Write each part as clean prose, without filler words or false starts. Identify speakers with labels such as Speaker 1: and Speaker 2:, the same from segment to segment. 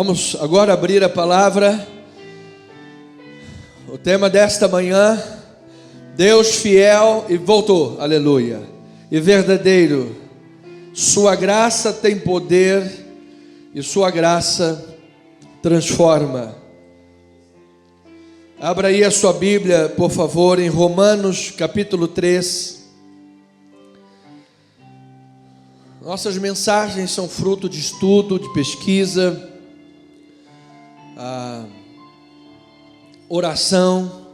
Speaker 1: Vamos agora abrir a palavra. O tema desta manhã: Deus fiel e voltou, aleluia, e verdadeiro. Sua graça tem poder e sua graça transforma. Abra aí a sua Bíblia, por favor, em Romanos capítulo 3. Nossas mensagens são fruto de estudo, de pesquisa, oração.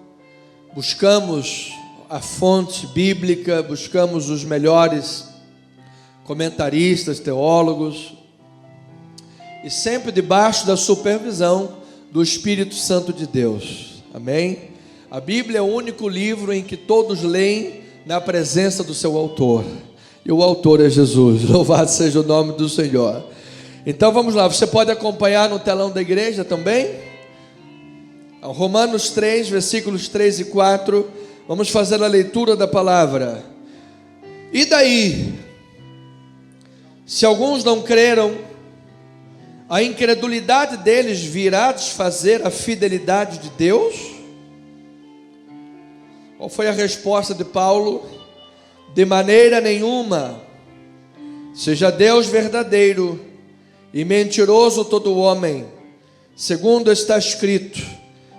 Speaker 1: Buscamos a fonte bíblica, buscamos os melhores comentaristas, teólogos, e sempre debaixo da supervisão do Espírito Santo de Deus. Amém? A Bíblia é o único livro em que todos leem na presença do seu autor, e o autor é Jesus. Louvado seja o nome do Senhor. Então vamos lá, você pode acompanhar no telão da igreja também, Romanos 3, versículos 3 e 4, vamos fazer a leitura da palavra. E daí, se alguns não creram, a incredulidade deles virá desfazer a fidelidade de Deus? Qual foi a resposta de Paulo? De maneira nenhuma. Seja Deus verdadeiro e mentiroso todo homem, segundo está escrito: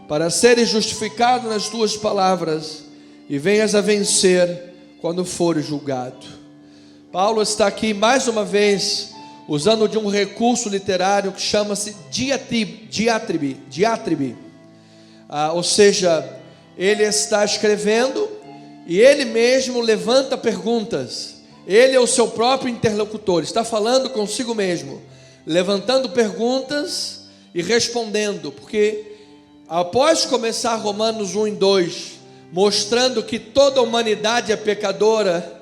Speaker 1: para seres justificado nas tuas palavras e venhas a vencer quando fores julgado. Paulo está aqui mais uma vez usando de um recurso literário que chama-se diátribe. Ou seja, ele está escrevendo e ele mesmo levanta perguntas. Ele é o seu próprio interlocutor, está falando consigo mesmo, levantando perguntas e respondendo, porque após começar Romanos 1 e 2, mostrando que toda a humanidade é pecadora,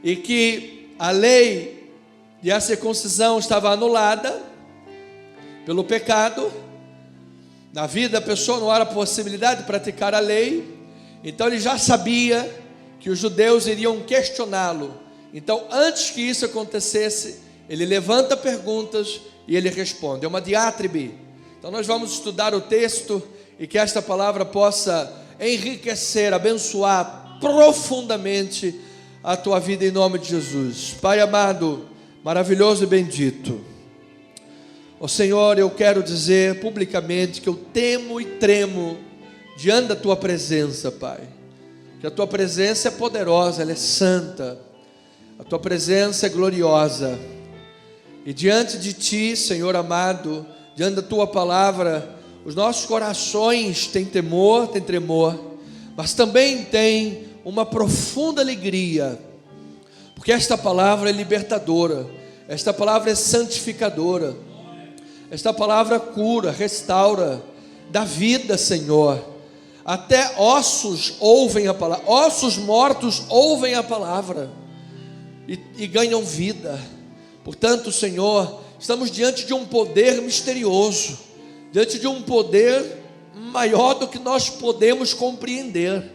Speaker 1: e que a lei e a circuncisão estava anulada pelo pecado, na vida da pessoa não era possibilidade de praticar a lei, então ele já sabia que os judeus iriam questioná-lo. Então, antes que isso acontecesse, ele levanta perguntas e ele responde. É uma diátribe. Então nós vamos estudar o texto e que esta palavra possa enriquecer, abençoar profundamente a tua vida em nome de Jesus. Pai amado, maravilhoso e bendito, ó Senhor, eu quero dizer publicamente que eu temo e tremo diante da tua presença, Pai, que a tua presença é poderosa, ela é santa, a tua presença é gloriosa, e diante de ti, Senhor amado, diante da tua palavra, os nossos corações têm temor, têm tremor, mas também têm uma profunda alegria, porque esta palavra é libertadora, esta palavra é santificadora, esta palavra cura, restaura, dá vida, Senhor. Até ossos ouvem a palavra, ossos mortos ouvem a palavra e ganham vida. Portanto, Senhor, estamos diante de um poder misterioso, diante de um poder maior do que nós podemos compreender.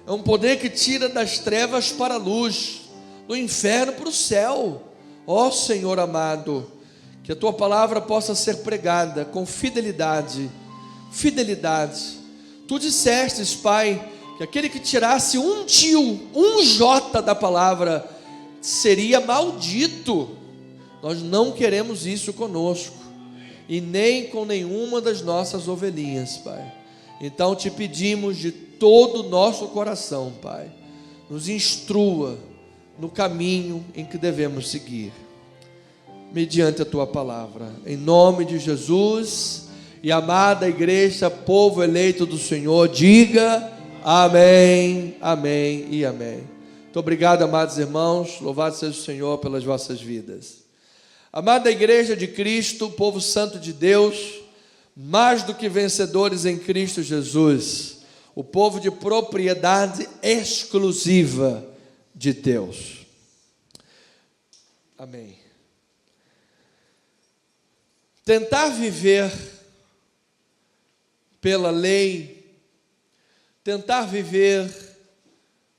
Speaker 1: É um poder que tira das trevas para a luz, do inferno para o céu. Ó Senhor amado, que a tua palavra possa ser pregada com fidelidade. Tu dissestes, Pai, que aquele que tirasse um tio, um jota da palavra, seria maldito. Nós não queremos isso conosco, e nem com nenhuma das nossas ovelhinhas, Pai. Então te pedimos de todo o nosso coração, Pai, nos instrua no caminho em que devemos seguir, mediante a tua palavra, em nome de Jesus. E amada igreja, povo eleito do Senhor, diga amém, amém e amém. Muito obrigado, amados irmãos, louvado seja o Senhor pelas vossas vidas. Amada igreja de Cristo, povo santo de Deus, mais do que vencedores em Cristo Jesus, o povo de propriedade exclusiva de Deus. Amém. Tentar viver pela lei, tentar viver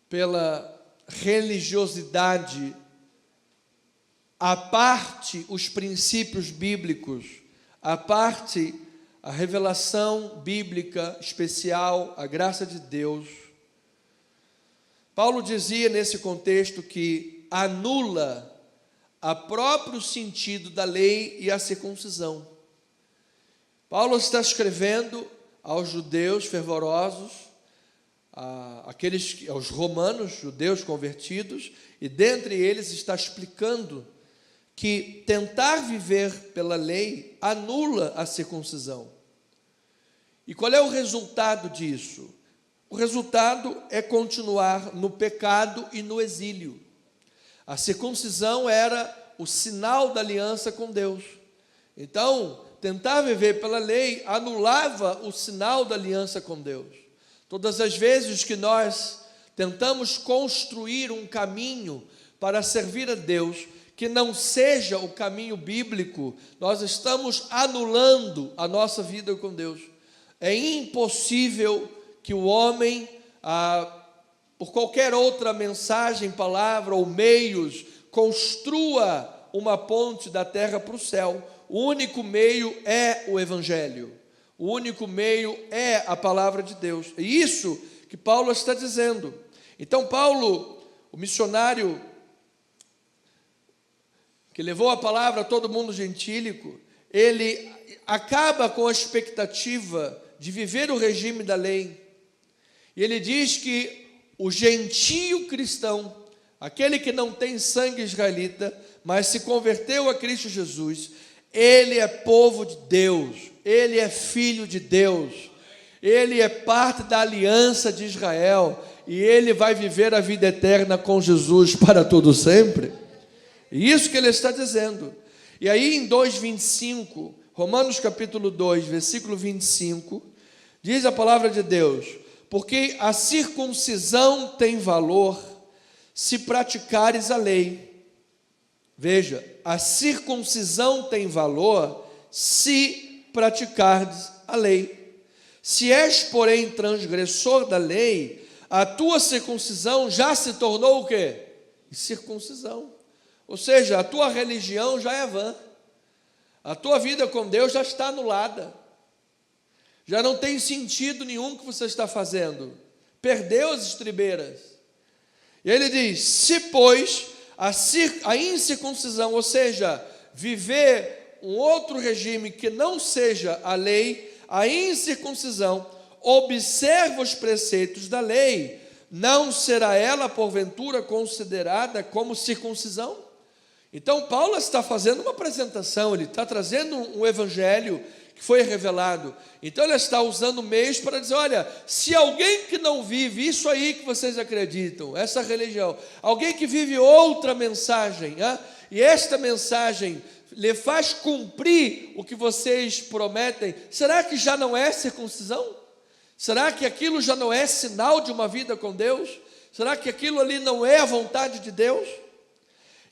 Speaker 1: pela religiosidade, à parte os princípios bíblicos, a parte, a revelação bíblica especial, a graça de Deus. Paulo dizia nesse contexto que anula o próprio sentido da lei e a circuncisão. Paulo está escrevendo aos judeus fervorosos, aos romanos, judeus convertidos, e dentre eles está explicando que tentar viver pela lei anula a circuncisão. E qual é o resultado disso? O resultado é continuar no pecado e no exílio. A circuncisão era o sinal da aliança com Deus. Então, tentar viver pela lei anulava o sinal da aliança com Deus. Todas as vezes que nós tentamos construir um caminho para servir a Deus, que não seja o caminho bíblico, nós estamos anulando a nossa vida com Deus. É impossível que o homem, por qualquer outra mensagem, palavra ou meios, construa uma ponte da terra para o céu. O único meio é o Evangelho. O único meio é a palavra de Deus. É isso que Paulo está dizendo. Então Paulo, o missionário que levou a palavra a todo mundo gentílico, ele acaba com a expectativa de viver o regime da lei. E ele diz que o gentio cristão, aquele que não tem sangue israelita, mas se converteu a Cristo Jesus, ele é povo de Deus, ele é filho de Deus, ele é parte da aliança de Israel, e ele vai viver a vida eterna com Jesus para todo sempre. E isso que ele está dizendo. E aí em 2:25, Romanos capítulo 2, versículo 25, diz a palavra de Deus: porque a circuncisão tem valor se praticares a lei. Veja, a circuncisão tem valor se praticares a lei. Se és, porém, transgressor da lei, a tua circuncisão já se tornou o quê? Circuncisão. Ou seja, a tua religião já é vã. A tua vida com Deus já está anulada. Já não tem sentido nenhum que você está fazendo. Perdeu as estribeiras. E ele diz: se pois a incircuncisão, ou seja, viver um outro regime que não seja a lei, a incircuncisão, observa os preceitos da lei, não será ela porventura considerada como circuncisão? Então Paulo está fazendo uma apresentação, ele está trazendo um evangelho que foi revelado. Então ele está usando meios para dizer: olha, se alguém que não vive isso aí que vocês acreditam, essa religião, alguém que vive outra mensagem, e esta mensagem lhe faz cumprir o que vocês prometem, será que já não é circuncisão? Será que aquilo já não é sinal de uma vida com Deus? Será que aquilo ali não é a vontade de Deus?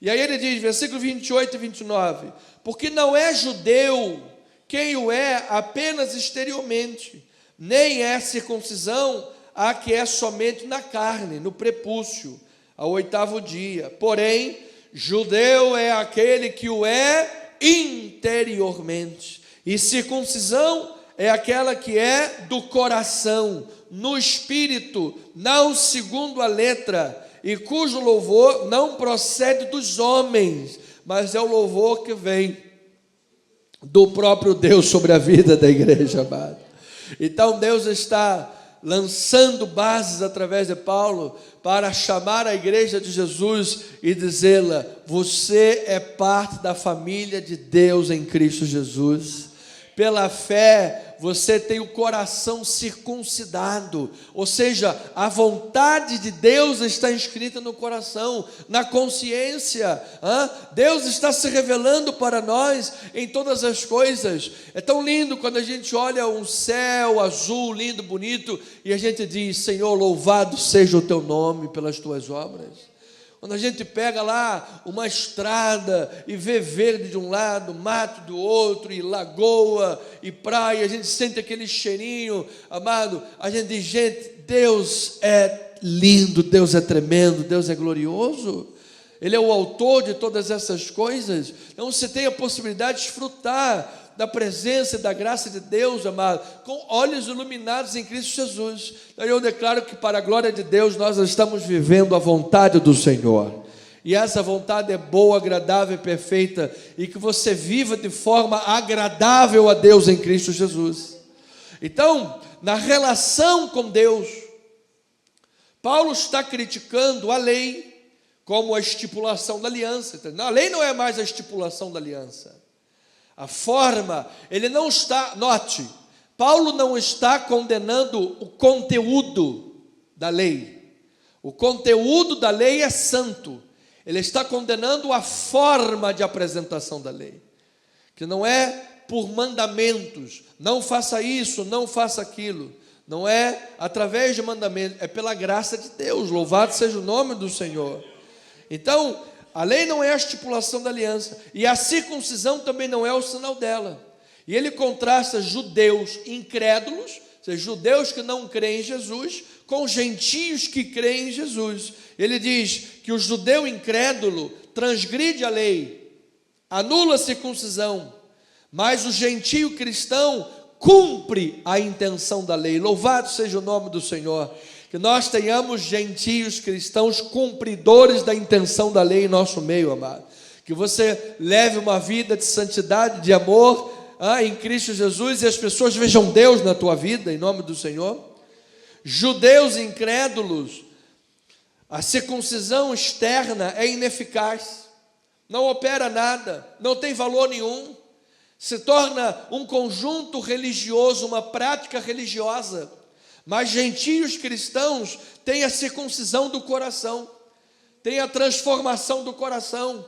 Speaker 1: E aí ele diz, versículo 28 e 29, porque não é judeu quem o é apenas exteriormente, nem é circuncisão a que é somente na carne, no prepúcio, ao 8º dia. Porém, judeu é aquele que o é interiormente, e circuncisão é aquela que é do coração, no espírito, não segundo a letra, e cujo louvor não procede dos homens, mas é o louvor que vem do próprio Deus sobre a vida da igreja amada. Então Deus está lançando bases através de Paulo para chamar a igreja de Jesus e dizê-la: você é parte da família de Deus em Cristo Jesus. Pela fé você tem o coração circuncidado, ou seja, a vontade de Deus está inscrita no coração, na consciência. Deus está se revelando para nós em todas as coisas. É tão lindo quando a gente olha um céu azul, lindo, bonito, e a gente diz: Senhor, louvado seja o teu nome pelas tuas obras. Quando a gente pega lá uma estrada e vê verde de um lado, mato do outro, e lagoa, e praia, a gente sente aquele cheirinho, amado, a gente diz: gente, Deus é lindo, Deus é tremendo, Deus é glorioso. Ele é o autor de todas essas coisas. Então você tem a possibilidade de desfrutar da presença e da graça de Deus, amado, com olhos iluminados em Cristo Jesus. Então eu declaro que para a glória de Deus nós estamos vivendo a vontade do Senhor. E essa vontade é boa, agradável e perfeita, e que você viva de forma agradável a Deus em Cristo Jesus. Então, na relação com Deus, Paulo está criticando a lei como a estipulação da aliança. A lei não é mais a estipulação da aliança. A forma, ele não está, note, Paulo não está condenando o conteúdo da lei. O conteúdo da lei é santo. Ele está condenando a forma de apresentação da lei, que não é por mandamentos, não faça isso, não faça aquilo. Não é através de mandamentos, é pela graça de Deus. Louvado seja o nome do Senhor. Então, a lei não é a estipulação da aliança, e a circuncisão também não é o sinal dela. E ele contrasta judeus incrédulos, ou seja, judeus que não creem em Jesus, com gentios que creem em Jesus. Ele diz que o judeu incrédulo transgride a lei, anula a circuncisão, mas o gentio cristão cumpre a intenção da lei. Louvado seja o nome do Senhor. Que nós tenhamos gentios cristãos cumpridores da intenção da lei em nosso meio, amado. Que você leve uma vida de santidade, de amor em Cristo Jesus, e as pessoas vejam Deus na tua vida, em nome do Senhor. Judeus incrédulos, a circuncisão externa é ineficaz, não opera nada, não tem valor nenhum, se torna um conjunto religioso, uma prática religiosa. Mas gentios cristãos têm a circuncisão do coração, têm a transformação do coração.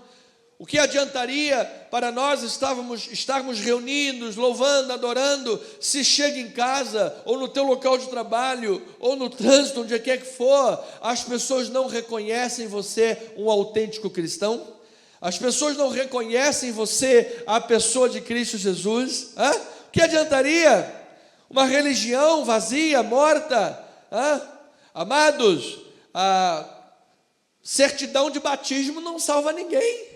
Speaker 1: O que adiantaria para nós estarmos reunidos, louvando, adorando, se chega em casa, ou no teu local de trabalho, ou no trânsito, onde quer que for, as pessoas não reconhecem você um autêntico cristão? As pessoas não reconhecem você a pessoa de Cristo Jesus? O que adiantaria? Uma religião vazia, morta? Amados, a certidão de batismo não salva ninguém.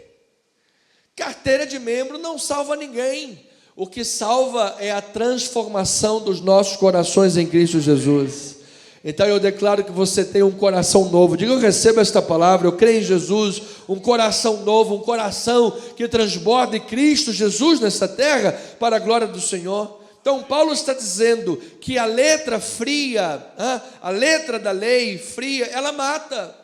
Speaker 1: Carteira de membro não salva ninguém. O que salva é a transformação dos nossos corações em Cristo Jesus. Então eu declaro que você tem um coração novo. Diga: eu recebo esta palavra, eu creio em Jesus. Um coração novo, um coração que transborde Cristo Jesus nesta terra, para a glória do Senhor. Então Paulo está dizendo que a letra fria, a letra da lei fria, ela mata.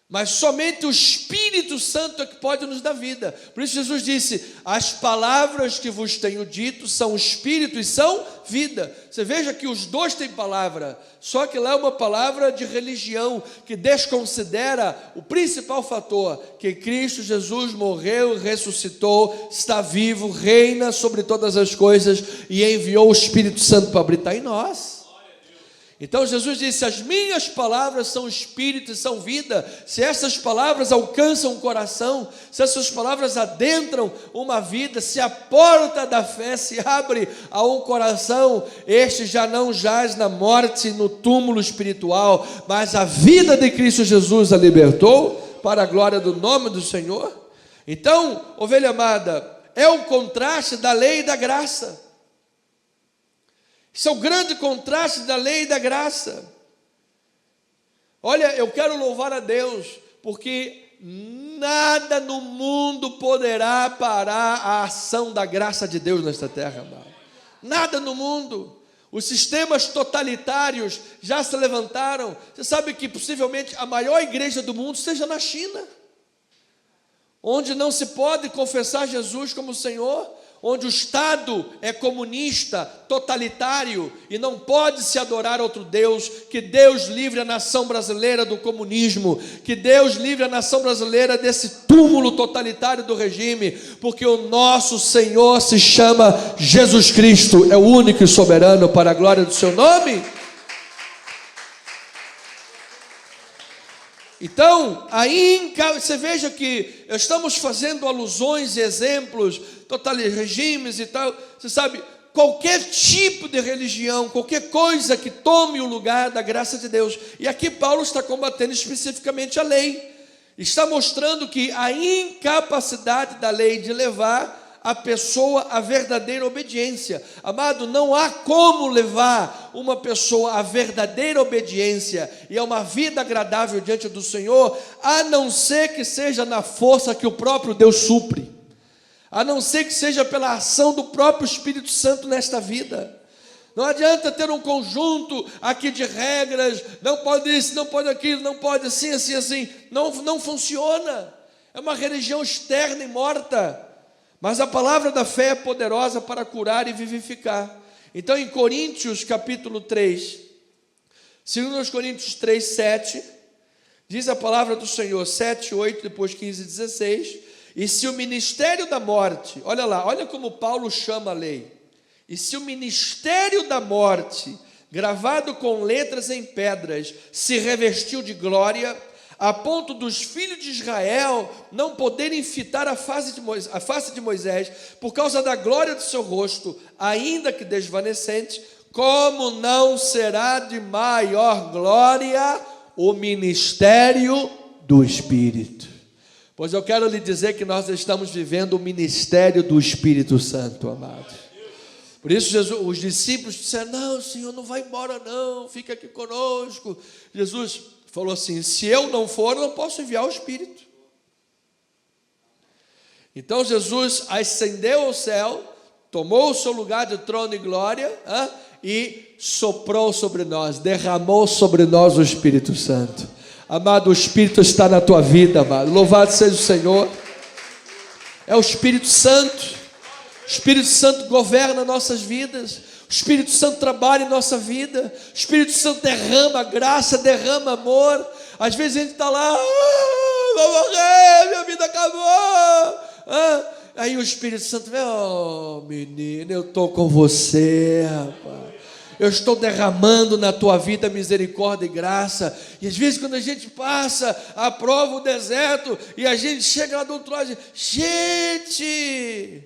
Speaker 1: Mas somente o Espírito Santo é que pode nos dar vida. Por isso Jesus disse: as palavras que vos tenho dito são Espírito e são vida. Você veja que os dois têm palavra, só que lá é uma palavra de religião, que desconsidera o principal fator, que Cristo Jesus morreu e ressuscitou, está vivo, reina sobre todas as coisas, e enviou o Espírito Santo para habitar em nós. Então Jesus disse: as minhas palavras são espírito e são vida. Se essas palavras alcançam o coração, se essas palavras adentram uma vida, se a porta da fé se abre a um coração, este já não jaz na morte, no túmulo espiritual, mas a vida de Cristo Jesus a libertou, para a glória do nome do Senhor. Então, ovelha amada, é o contraste da lei e da graça. Isso é o grande contraste da lei e da graça. Olha, eu quero louvar a Deus, porque nada no mundo poderá parar a ação da graça de Deus nesta terra, amado. Nada no mundo. Os sistemas totalitários já se levantaram. Você sabe que possivelmente a maior igreja do mundo seja na China, onde não se pode confessar Jesus como Senhor, onde o Estado é comunista, totalitário, e não pode se adorar outro Deus. Que Deus livre a nação brasileira do comunismo, que Deus livre a nação brasileira desse túmulo totalitário do regime, porque o nosso Senhor se chama Jesus Cristo, é o único e soberano, para a glória do seu nome. Então, aí você veja que estamos fazendo alusões e exemplos, regimes e tal. Você sabe, qualquer tipo de religião, qualquer coisa que tome o lugar da graça de Deus. E aqui Paulo está combatendo especificamente a lei. está mostrando que a incapacidade da lei de levar a pessoa à verdadeira obediência. Amado, não há como levar uma pessoa à verdadeira obediência e a uma vida agradável diante do Senhor, a não ser que seja na força que o próprio Deus supre, a não ser que seja pela ação do próprio Espírito Santo nesta vida. Não adianta ter um conjunto aqui de regras, não pode isso, não pode aquilo, não pode assim, assim, assim. Não funciona. É uma religião externa e morta. Mas a palavra da fé é poderosa para curar e vivificar. Então, em Coríntios, capítulo 3, 2 Coríntios 3, 7, diz a palavra do Senhor, 7, 8, depois 15 e 16, e se o ministério da morte, olha lá, olha como Paulo chama a lei, e se o ministério da morte, gravado com letras em pedras, se revestiu de glória, a ponto dos filhos de Israel não poderem fitar a face de Moisés, por causa da glória do seu rosto, ainda que desvanecente, como não será de maior glória o ministério do Espírito? Pois eu quero lhe dizer que nós estamos vivendo o ministério do Espírito Santo, amados. Por isso os discípulos disseram, não, Senhor, não vai embora não, fica aqui conosco. Jesus falou assim, se eu não for, eu não posso enviar o Espírito. Então Jesus ascendeu ao céu, tomou o seu lugar de trono e glória, e soprou sobre nós, derramou sobre nós o Espírito Santo. Amado, o Espírito está na tua vida, amado. Louvado seja o Senhor. É o Espírito Santo. O Espírito Santo governa nossas vidas. O Espírito Santo trabalha em nossa vida. O Espírito Santo derrama graça, derrama amor. Às vezes a gente está lá, vou morrer, minha vida acabou. Aí o Espírito Santo vem, oh menino, eu estou com você, rapaz. Eu estou derramando na tua vida misericórdia e graça. E às vezes quando a gente passa, aprova o deserto, e a gente chega lá do outro lado, gente,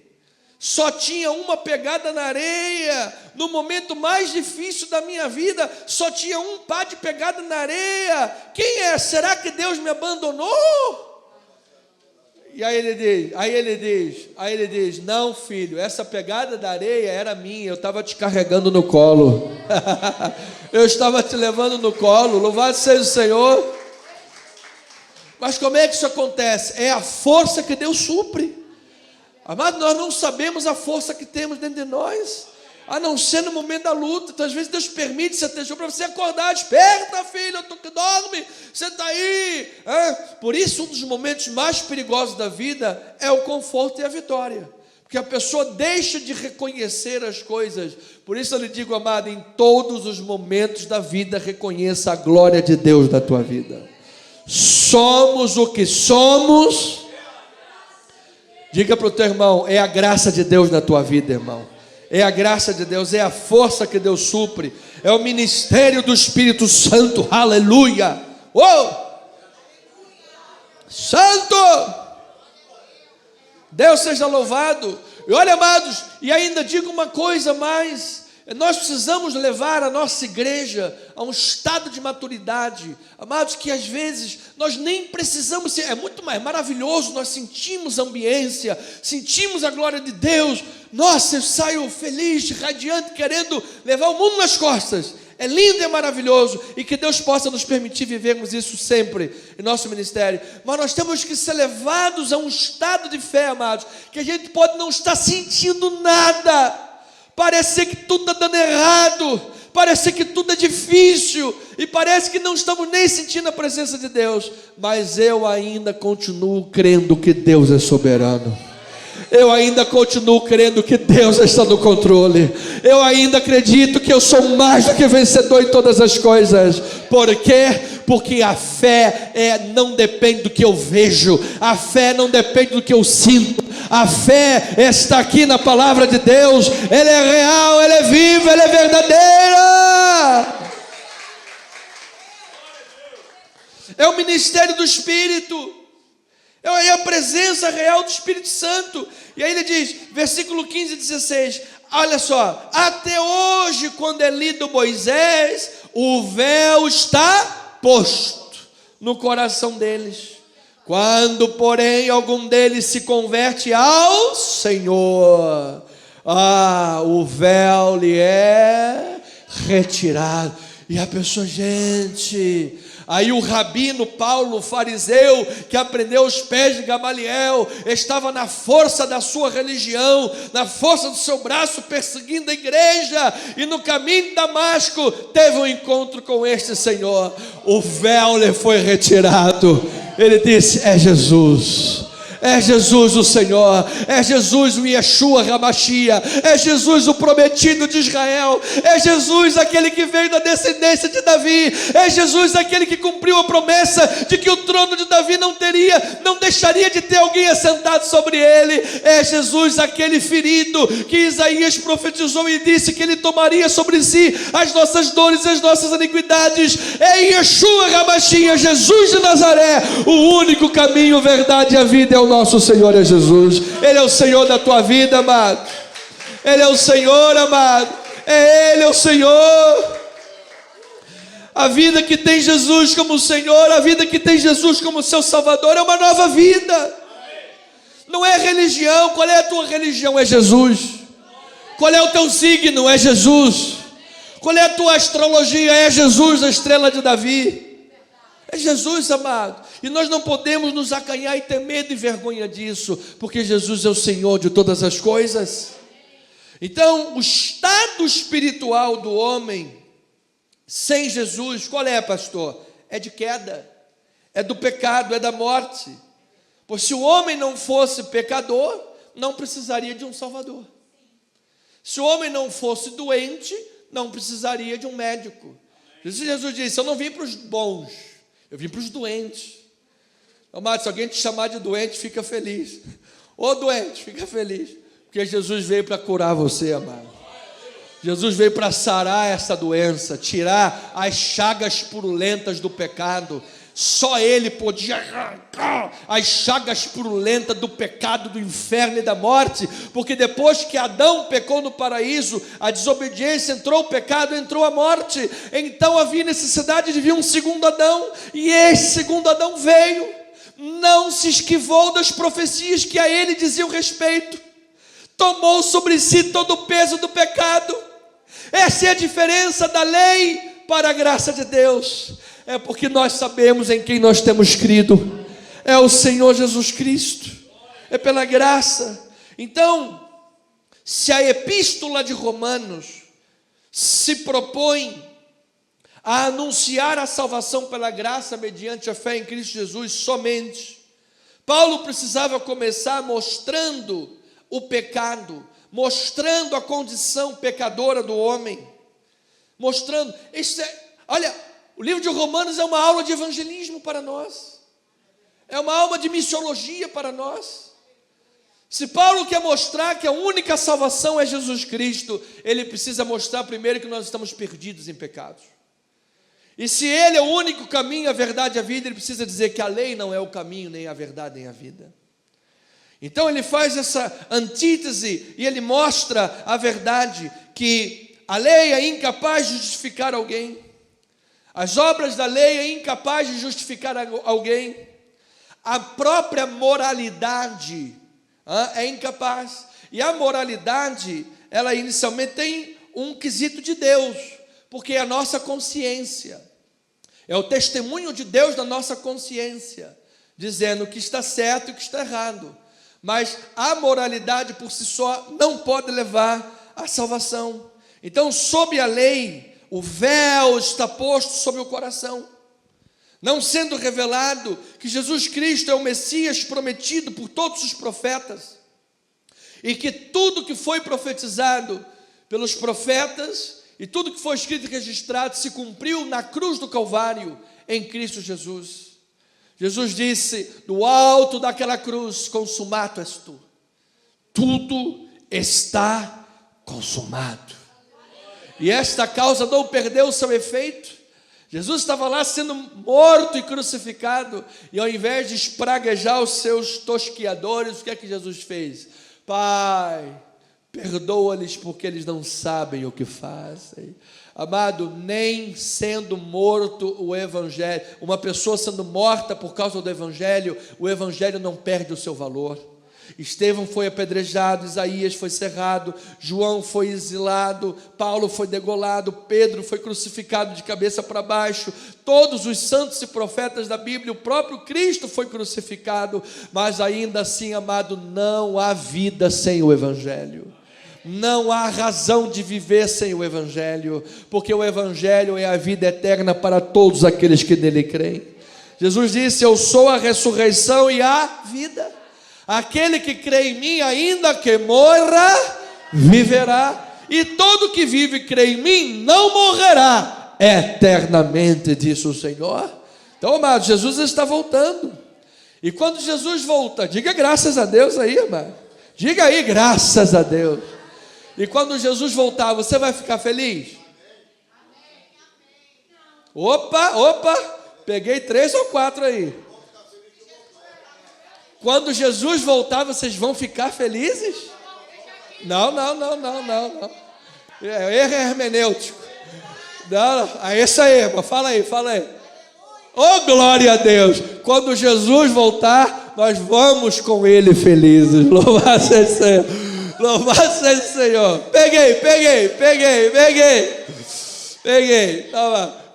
Speaker 1: só tinha uma pegada na areia, no momento mais difícil da minha vida, só tinha um par de pegada na areia. Quem é? Será que Deus me abandonou? E aí ele diz, não filho, essa pegada da areia era minha, eu estava te carregando no colo, eu estava te levando no colo, louvado seja o Senhor. Mas como é que isso acontece? É a força que Deus supre. Amado, nós não sabemos a força que temos dentro de nós, a não ser no momento da luta. Então, às vezes Deus permite essa atenção para você acordar, desperta filho, tu que dorme, você está aí. Por isso um dos momentos mais perigosos da vida é o conforto e a vitória, porque a pessoa deixa de reconhecer as coisas. Por isso eu lhe digo, amado, em todos os momentos da vida reconheça a glória de Deus na tua vida. Somos o que somos. Diga para o teu irmão, é a graça de Deus na tua vida, irmão. É a graça de Deus, é a força que Deus supre, é o ministério do Espírito Santo, aleluia. Santo, Deus seja louvado. E olha, amados, e ainda digo uma coisa mais, nós precisamos levar a nossa igreja a um estado de maturidade, amados, que às vezes nós nem precisamos ser, é muito mais maravilhoso, nós sentimos a ambiência, sentimos a glória de Deus, nossa, eu saio feliz, radiante, querendo levar o mundo nas costas, é lindo e é maravilhoso, e que Deus possa nos permitir vivermos isso sempre em nosso ministério. Mas nós temos que ser levados a um estado de fé, amados, que a gente pode não estar sentindo nada, parece que tudo está dando errado, parece que tudo é difícil, e parece que não estamos nem sentindo a presença de Deus, mas eu ainda continuo crendo que Deus é soberano. Eu ainda continuo crendo que Deus está no controle. Eu ainda acredito que eu sou mais do que vencedor em todas as coisas. Por quê? Porque a fé não depende do que eu vejo, a fé não depende do que eu sinto, a fé está aqui na palavra de Deus. Ela é real, ela é viva, ela é verdadeira. É o ministério do Espírito, é a presença real do Espírito Santo. E aí ele diz, versículo 15 e 16, olha só, até hoje quando é lido Moisés, o véu está posto no coração deles, Quando, porém, algum deles se converte ao Senhor, o véu lhe é retirado. E a pessoa, gente... Aí o rabino Paulo, o fariseu, que aprendeu os pés de Gamaliel, estava na força da sua religião, na força do seu braço, perseguindo a igreja, e no caminho de Damasco, teve um encontro com este Senhor. O véu lhe foi retirado. Ele disse: é Jesus. É Jesus o Senhor, é Jesus o Yeshua Hamashia, é Jesus o prometido de Israel, é Jesus aquele que veio da descendência de Davi, é Jesus aquele que cumpriu a promessa de que o trono de Davi não deixaria de ter alguém assentado sobre ele, é Jesus aquele ferido que Isaías profetizou e disse que ele tomaria sobre si as nossas dores e as nossas iniquidades, é Yeshua Hamashia, Jesus de Nazaré, o único caminho, verdade e a vida é o nosso Senhor é Jesus. Ele é o Senhor da tua vida, amado. Ele é o Senhor, amado. Ele é o Senhor. A vida que tem Jesus como Senhor, a vida que tem Jesus como seu Salvador é uma nova vida. Não é religião. Qual é a tua religião? É Jesus. Qual é o teu signo? É Jesus. Qual é a tua astrologia? É Jesus, a estrela de Davi. É Jesus, amado. E nós não podemos nos acanhar e ter medo e vergonha disso, porque Jesus é o Senhor de todas as coisas. Então, o estado espiritual do homem sem Jesus, qual é, pastor? É de queda, é do pecado, é da morte. Pois se o homem não fosse pecador, não precisaria de um Salvador. Se o homem não fosse doente, não precisaria de um médico. Jesus disse: eu não vim para os bons, eu vim para os doentes. Amado, se alguém te chamar de doente, fica feliz. Ô doente, fica feliz. Porque Jesus veio para curar você, amado. Jesus veio para sarar essa doença, tirar as chagas purulentas do pecado. Só Ele podia arrancar as chagas purulentas do pecado, do inferno e da morte. Porque depois que Adão pecou no paraíso, a desobediência entrou, o pecado entrou, a morte. Então havia necessidade de vir um segundo Adão. E esse segundo Adão veio, não se esquivou das profecias que a ele diziam respeito, tomou sobre si todo o peso do pecado. Essa é a diferença da lei para a graça de Deus. É porque nós sabemos em quem nós temos crido. É o Senhor Jesus Cristo. É pela graça. Então, se a epístola de Romanos se propõe a anunciar a salvação pela graça mediante a fé em Cristo Jesus somente, Paulo precisava começar mostrando o pecado, mostrando a condição pecadora do homem, mostrando, olha, o livro de Romanos é uma aula de evangelismo para nós, é uma aula de missiologia para nós. Se Paulo quer mostrar que a única salvação é Jesus Cristo, ele precisa mostrar primeiro que nós estamos perdidos em pecados. E se ele é o único caminho, a verdade e a vida, ele precisa dizer que a lei não é o caminho, nem a verdade, nem a vida. Então ele faz essa antítese e ele mostra a verdade, que a lei é incapaz de justificar alguém. As obras da lei é incapaz de justificar alguém. A própria moralidade é incapaz. E a moralidade, ela inicialmente tem um quesito de Deus, porque é a nossa consciência. É o testemunho de Deus na nossa consciência, dizendo o que está certo e o que está errado. Mas a moralidade por si só não pode levar à salvação. Então, sob a lei, o véu está posto sobre o coração, não sendo revelado que Jesus Cristo é o Messias prometido por todos os profetas, e que tudo que foi profetizado pelos profetas e tudo que foi escrito e registrado se cumpriu na cruz do Calvário em Cristo Jesus. Jesus disse do alto daquela cruz: consumado és tu, tudo está consumado. E esta causa não perdeu o seu efeito. Jesus estava lá sendo morto e crucificado, e ao invés de espraguejar os seus tosquiadores, o que é que Jesus fez? Pai, perdoa-lhes porque eles não sabem o que fazem. Amado, nem sendo morto o evangelho, uma pessoa sendo morta por causa do evangelho, o evangelho não perde o seu valor. Estevão foi apedrejado, Isaías foi cerrado, João foi exilado, Paulo foi degolado, Pedro foi crucificado de cabeça para baixo, todos os santos e profetas da Bíblia, o próprio Cristo foi crucificado, mas ainda assim, amado, não há vida sem o evangelho. Não há razão de viver sem o evangelho, porque o evangelho é a vida eterna para todos aqueles que nele creem. Jesus disse: eu sou a ressurreição e a vida. Aquele que crê em mim, ainda que morra, viverá. E todo que vive e crê em mim, não morrerá eternamente, disse o Senhor. Então, amado, Jesus está voltando. E quando Jesus volta, diga graças a Deus aí, amado. Diga aí, graças a Deus. E quando Jesus voltar, você vai ficar feliz? Opa, peguei 3 ou 4 aí. Quando Jesus voltar, vocês vão ficar felizes? Não. Erro hermenêutico. Não. É isso aí, irmão. Fala aí. Oh, glória a Deus. Quando Jesus voltar, nós vamos com Ele felizes. Louvado seja o Senhor. Louvado seja o Senhor. Peguei.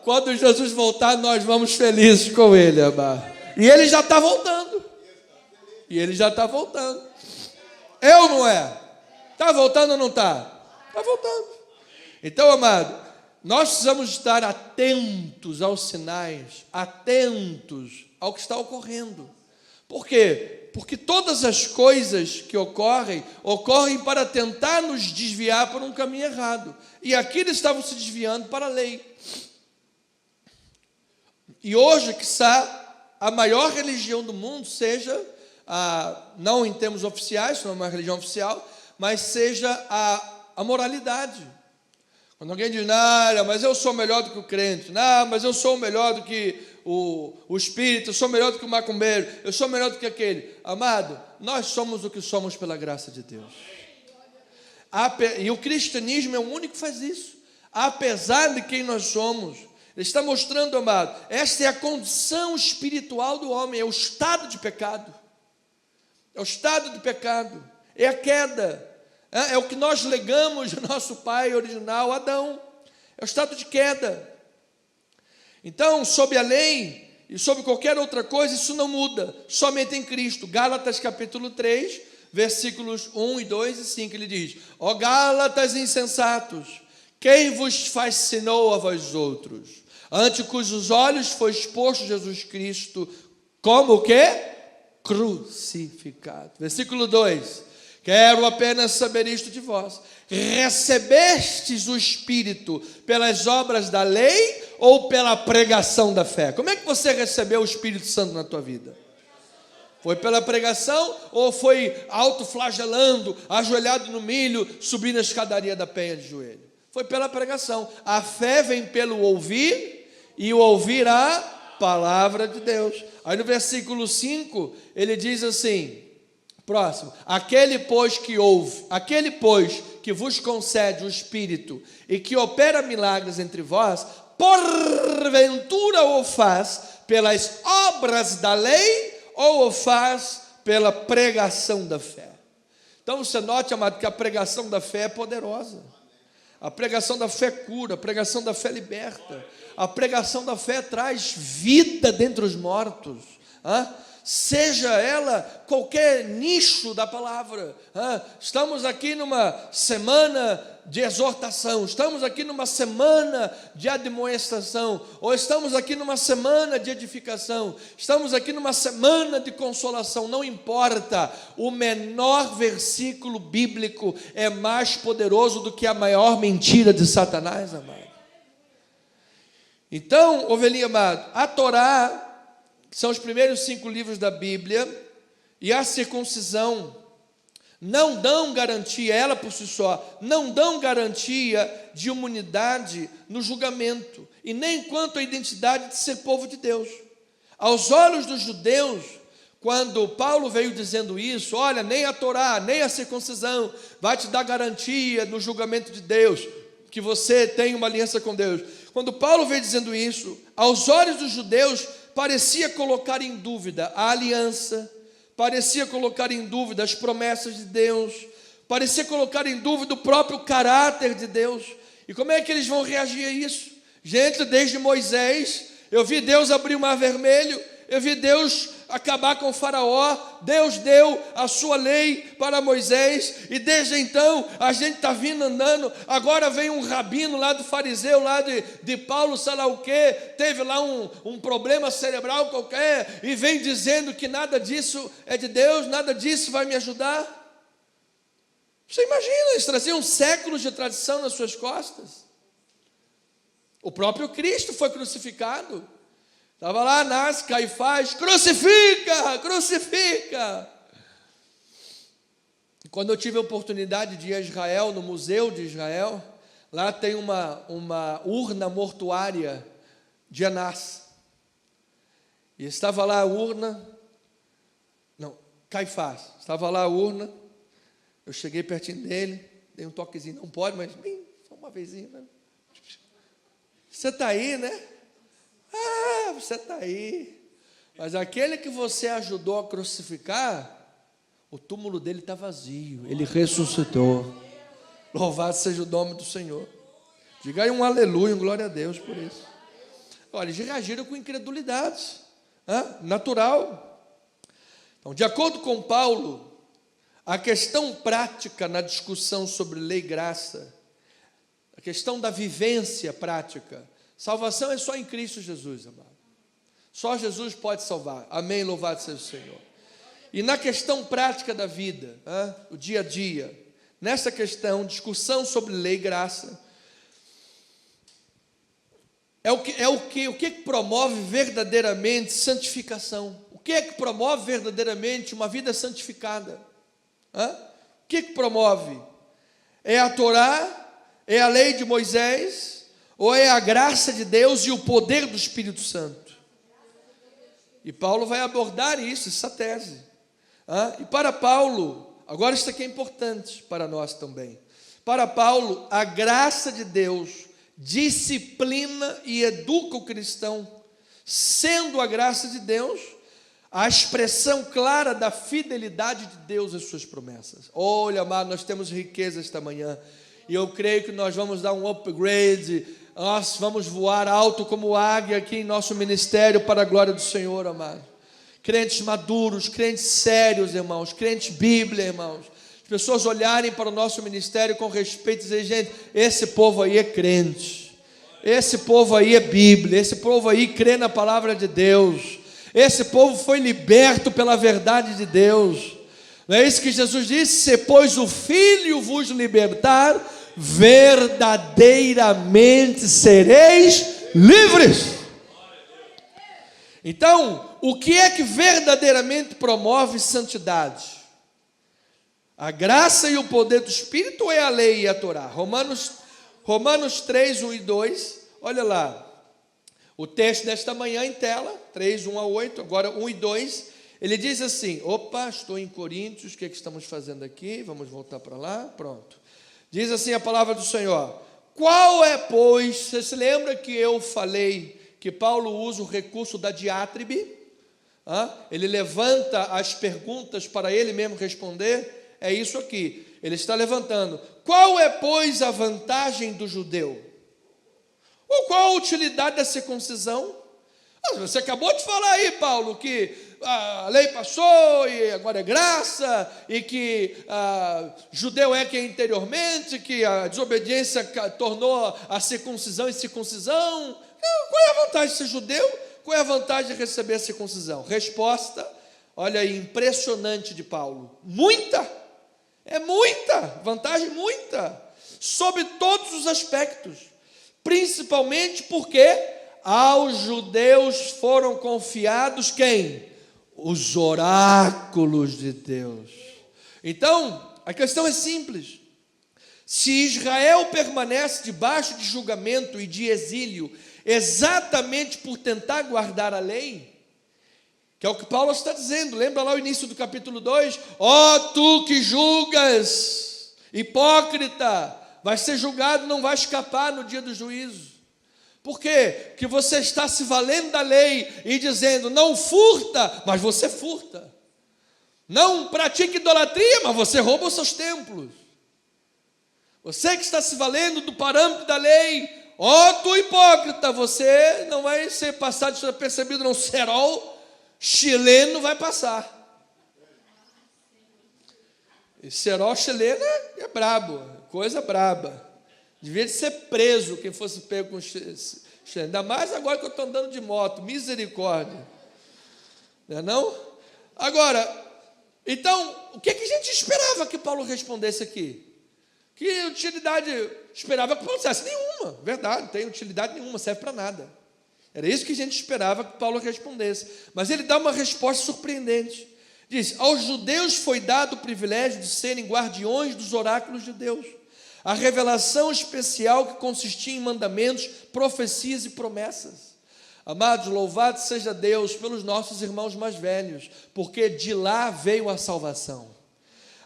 Speaker 1: Quando Jesus voltar, nós vamos felizes com Ele, amado. E Ele já está voltando. É ou não é? Está voltando ou não está? Está voltando. Então, amado, nós precisamos estar atentos aos sinais, atentos ao que está ocorrendo. Por quê? Porque todas as coisas que ocorrem para tentar nos desviar por um caminho errado. E aqui eles estavam se desviando para a lei. E hoje, quiçá, a maior religião do mundo seja, não em termos oficiais, não é uma religião oficial, mas seja a moralidade. Quando alguém diz: não, mas eu sou melhor do que o crente, não, mas eu sou melhor do que o espírito, eu sou melhor do que o macumbeiro, eu sou melhor do que aquele. Amado, nós somos o que somos pela graça de Deus. E o cristianismo é o único que faz isso. Apesar de quem nós somos, ele está mostrando, amado, esta é a condição espiritual do homem, é o estado de pecado. É o estado de pecado, é a queda. É o que nós legamos do nosso pai original, Adão. É o estado de queda. Então, sob a lei e sobre qualquer outra coisa, isso não muda, somente em Cristo. Gálatas capítulo 3, versículos 1 e 2 e 5, ele diz: ó Gálatas insensatos, quem vos fascinou a vós outros, ante cujos olhos foi exposto Jesus Cristo, como o quê? Crucificado. Versículo 2: quero apenas saber isto de vós: recebestes o Espírito pelas obras da lei ou pela pregação da fé? Como é que você recebeu o Espírito Santo na tua vida? Foi pela pregação ou foi autoflagelando, ajoelhado no milho, subindo a escadaria da penha de joelho? Foi pela pregação. A fé vem pelo ouvir e o ouvir a palavra de Deus. Aí no versículo 5 ele diz assim, próximo: aquele pois que vos concede o Espírito e que opera milagres entre vós, porventura o faz pelas obras da lei ou o faz pela pregação da fé? Então você note, amado, que a pregação da fé é poderosa. A pregação da fé cura, a pregação da fé liberta, a pregação da fé traz vida dentre os mortos, seja ela qualquer nicho da palavra. Estamos aqui numa semana de exortação, estamos aqui numa semana de admoestação, ou estamos aqui numa semana de edificação, estamos aqui numa semana de consolação, não importa, o menor versículo bíblico é mais poderoso do que a maior mentira de Satanás, amado. Então, ovelhinha amado, a Torá, que são os primeiros 5 livros da Bíblia, e a circuncisão não dão garantia, ela por si só, não dão garantia de imunidade no julgamento, e nem quanto à identidade de ser povo de Deus. Aos olhos dos judeus, quando Paulo veio dizendo isso, olha, nem a Torá, nem a circuncisão vai te dar garantia no julgamento de Deus. que você tem uma aliança com Deus. Quando Paulo veio dizendo isso, aos olhos dos judeus, parecia colocar em dúvida a aliança, parecia colocar em dúvida as promessas de Deus, parecia colocar em dúvida o próprio caráter de Deus. E como é que eles vão reagir a isso? Gente, desde Moisés, eu vi Deus abrir o mar vermelho, eu vi Deus acabar com o faraó, Deus deu a sua lei para Moisés, e desde então a gente está vindo andando. Agora vem um rabino lá do fariseu, lá de Paulo, sei lá o quê, teve lá um problema cerebral qualquer, e vem dizendo que nada disso é de Deus, nada disso vai me ajudar. Você imagina, eles traziam séculos de tradição nas suas costas. O próprio Cristo foi crucificado. Estava lá, Anás, Caifás, crucifica, crucifica. E quando eu tive a oportunidade de ir a Israel, no Museu de Israel, lá tem uma urna mortuária de Anás. E estava lá a urna, Caifás, estava lá a urna. Eu cheguei pertinho dele, dei um toquezinho, não pode, mas bem, só uma vezinha. Né? Você está aí, né? Ah, você está aí. Mas aquele que você ajudou a crucificar, o túmulo dele está vazio, ele ressuscitou. Louvado seja o nome do Senhor. Diga aí um aleluia, um glória a Deus por isso. Olha, eles reagiram com incredulidade, natural. Então, de acordo com Paulo, a questão prática na discussão sobre lei e graça, a questão da vivência prática, salvação é só em Cristo Jesus, amado. Só Jesus pode salvar. Amém, louvado seja o Senhor. E na questão prática da vida, o dia a dia, nessa questão, discussão sobre lei e graça, o que promove verdadeiramente santificação? O que é que promove verdadeiramente uma vida santificada? O que promove? É a Torá? É a lei de Moisés? Ou é a graça de Deus e o poder do Espírito Santo? E Paulo vai abordar isso, essa tese. E para Paulo, agora isso aqui é importante para nós também. Para Paulo, a graça de Deus disciplina e educa o cristão, sendo a graça de Deus a expressão clara da fidelidade de Deus às suas promessas. Olha, amado, nós temos riqueza esta manhã, e eu creio que nós vamos dar um upgrade, nós vamos voar alto como águia aqui em nosso ministério para a glória do Senhor, amado. Crentes maduros, crentes sérios, irmãos, crentes Bíblia, irmãos. As pessoas olharem para o nosso ministério com respeito e dizer, gente, esse povo aí é crente, esse povo aí é Bíblia, esse povo aí crê na palavra de Deus, esse povo foi liberto pela verdade de Deus. Não é isso que Jesus disse? Se pois o Filho vos libertar, verdadeiramente sereis livres. Então, o que é que verdadeiramente promove santidade? A graça e o poder do Espírito, ou é a lei e a Torá? Romanos 3, 1 e 2, olha lá. O texto desta manhã em tela, 3, 1 a 8, agora 1 e 2, ele diz assim, estou em Coríntios, o que é que estamos fazendo aqui? Vamos voltar para lá, pronto. Diz assim a palavra do Senhor, qual é, pois, você se lembra que eu falei que Paulo usa o recurso da diátribe? Ele levanta as perguntas para ele mesmo responder, é isso aqui, ele está levantando. Qual é, pois, a vantagem do judeu? Ou qual a utilidade da circuncisão? Você acabou de falar aí, Paulo, que a lei passou e agora é graça, e que judeu é quem anteriormente, que a desobediência tornou a circuncisão em circuncisão. Qual é a vantagem de ser judeu? Qual é a vantagem de receber a circuncisão? Resposta, olha aí, impressionante de Paulo. Muita, vantagem muita, sob todos os aspectos, principalmente porque aos judeus foram confiados quem? Os oráculos de Deus. Então, a questão é simples. Se Israel permanece debaixo de julgamento e de exílio, exatamente por tentar guardar a lei, que é o que Paulo está dizendo, lembra lá o início do capítulo 2? Tu que julgas, hipócrita, vai ser julgado, não vai escapar no dia do juízo. Por quê? Porque você está se valendo da lei e dizendo, não furta, mas você furta. Não pratique idolatria, mas você rouba os seus templos. Você que está se valendo do parâmetro da lei, ó tu hipócrita, você não vai ser passado despercebido, não. Cerol chileno vai passar. E cerol chileno é brabo, coisa braba. Devia de ser preso quem fosse pego com chileno. Ainda mais agora que eu estou andando de moto, misericórdia. Não é não? Agora, então, o que a gente esperava que Paulo respondesse aqui? Que utilidade esperava que Paulo dissesse? Nenhuma, verdade, não tem utilidade nenhuma, serve para nada. Era isso que a gente esperava que Paulo respondesse. Mas ele dá uma resposta surpreendente. Diz, aos judeus foi dado o privilégio de serem guardiões dos oráculos de Deus. A revelação especial que consistia em mandamentos, profecias e promessas. Amados, louvado seja Deus pelos nossos irmãos mais velhos, porque de lá veio a salvação.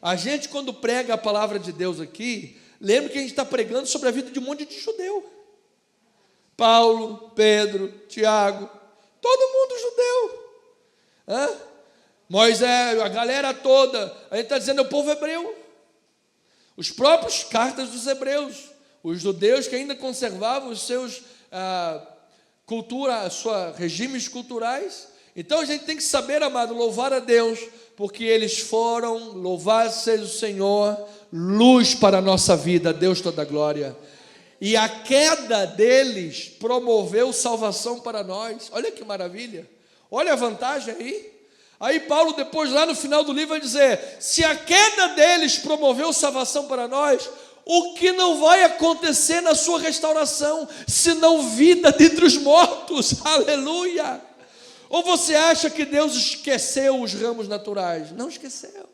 Speaker 1: A gente, quando prega a palavra de Deus aqui, lembra que a gente está pregando sobre a vida de um monte de judeu. Paulo, Pedro, Tiago, todo mundo judeu. Moisés, a galera toda, a gente está dizendo é o povo hebreu. Os próprios cartas dos hebreus, os judeus que ainda conservavam os seus regimes culturais. Então a gente tem que saber, amado, louvar a Deus, porque eles foram, louvado seja o Senhor, luz para a nossa vida, Deus toda a glória. E a queda deles promoveu salvação para nós. Olha que maravilha, olha a vantagem aí. Aí Paulo depois lá no final do livro vai dizer, se a queda deles promoveu salvação para nós, o que não vai acontecer na sua restauração, senão vida dentre os mortos, aleluia. Ou você acha que Deus esqueceu os ramos naturais? Não esqueceu.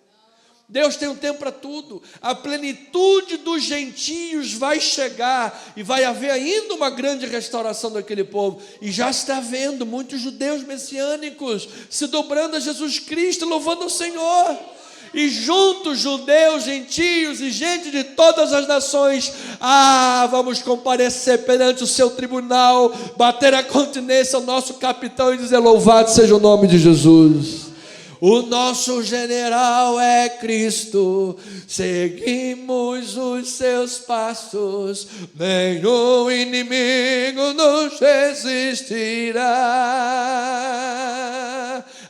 Speaker 1: Deus tem um tempo para tudo. A plenitude dos gentios vai chegar e vai haver ainda uma grande restauração daquele povo. E já está havendo muitos judeus messiânicos se dobrando a Jesus Cristo, louvando o Senhor. E juntos, judeus, gentios e gente de todas as nações, vamos comparecer perante o seu tribunal, bater a continência ao nosso capitão e dizer, louvado seja o nome de Jesus. O nosso general é Cristo, seguimos os seus passos, nenhum inimigo nos resistirá.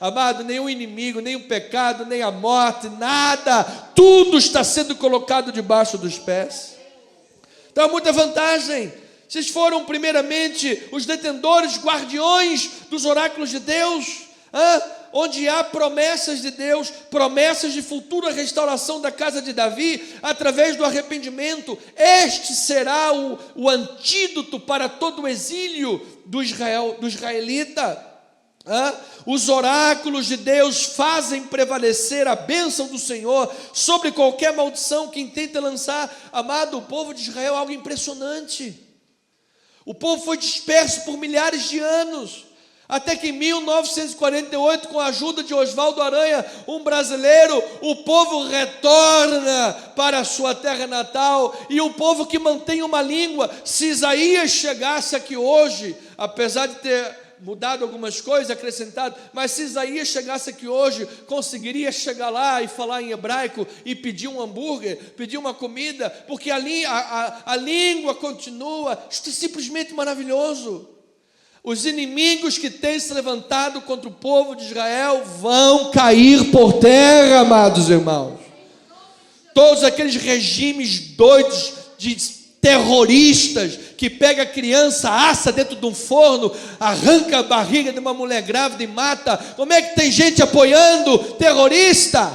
Speaker 1: Amado, nenhum inimigo, nem o pecado, nem a morte, nada, tudo está sendo colocado debaixo dos pés. Então, muita vantagem. Vocês foram primeiramente os detentores, guardiões dos oráculos de Deus, onde há promessas de Deus, promessas de futura restauração da casa de Davi, através do arrependimento. Este será o antídoto para todo o exílio do israelita. Os oráculos de Deus fazem prevalecer a bênção do Senhor sobre qualquer maldição que intenta lançar, amado, o povo de Israel, algo impressionante. O povo foi disperso por milhares de anos, até que em 1948, com a ajuda de Oswaldo Aranha, um brasileiro, o povo retorna para a sua terra natal, e um povo que mantém uma língua. Se Isaías chegasse aqui hoje, apesar de ter mudado algumas coisas, acrescentado, mas se Isaías chegasse aqui hoje, conseguiria chegar lá e falar em hebraico e pedir um hambúrguer, pedir uma comida, porque a língua continua. Isto é simplesmente maravilhoso. Os inimigos que têm se levantado contra o povo de Israel vão cair por terra, amados irmãos. Todos aqueles regimes doidos de terroristas que pega a criança, assa dentro de um forno, arranca a barriga de uma mulher grávida e mata. Como é que tem gente apoiando terrorista?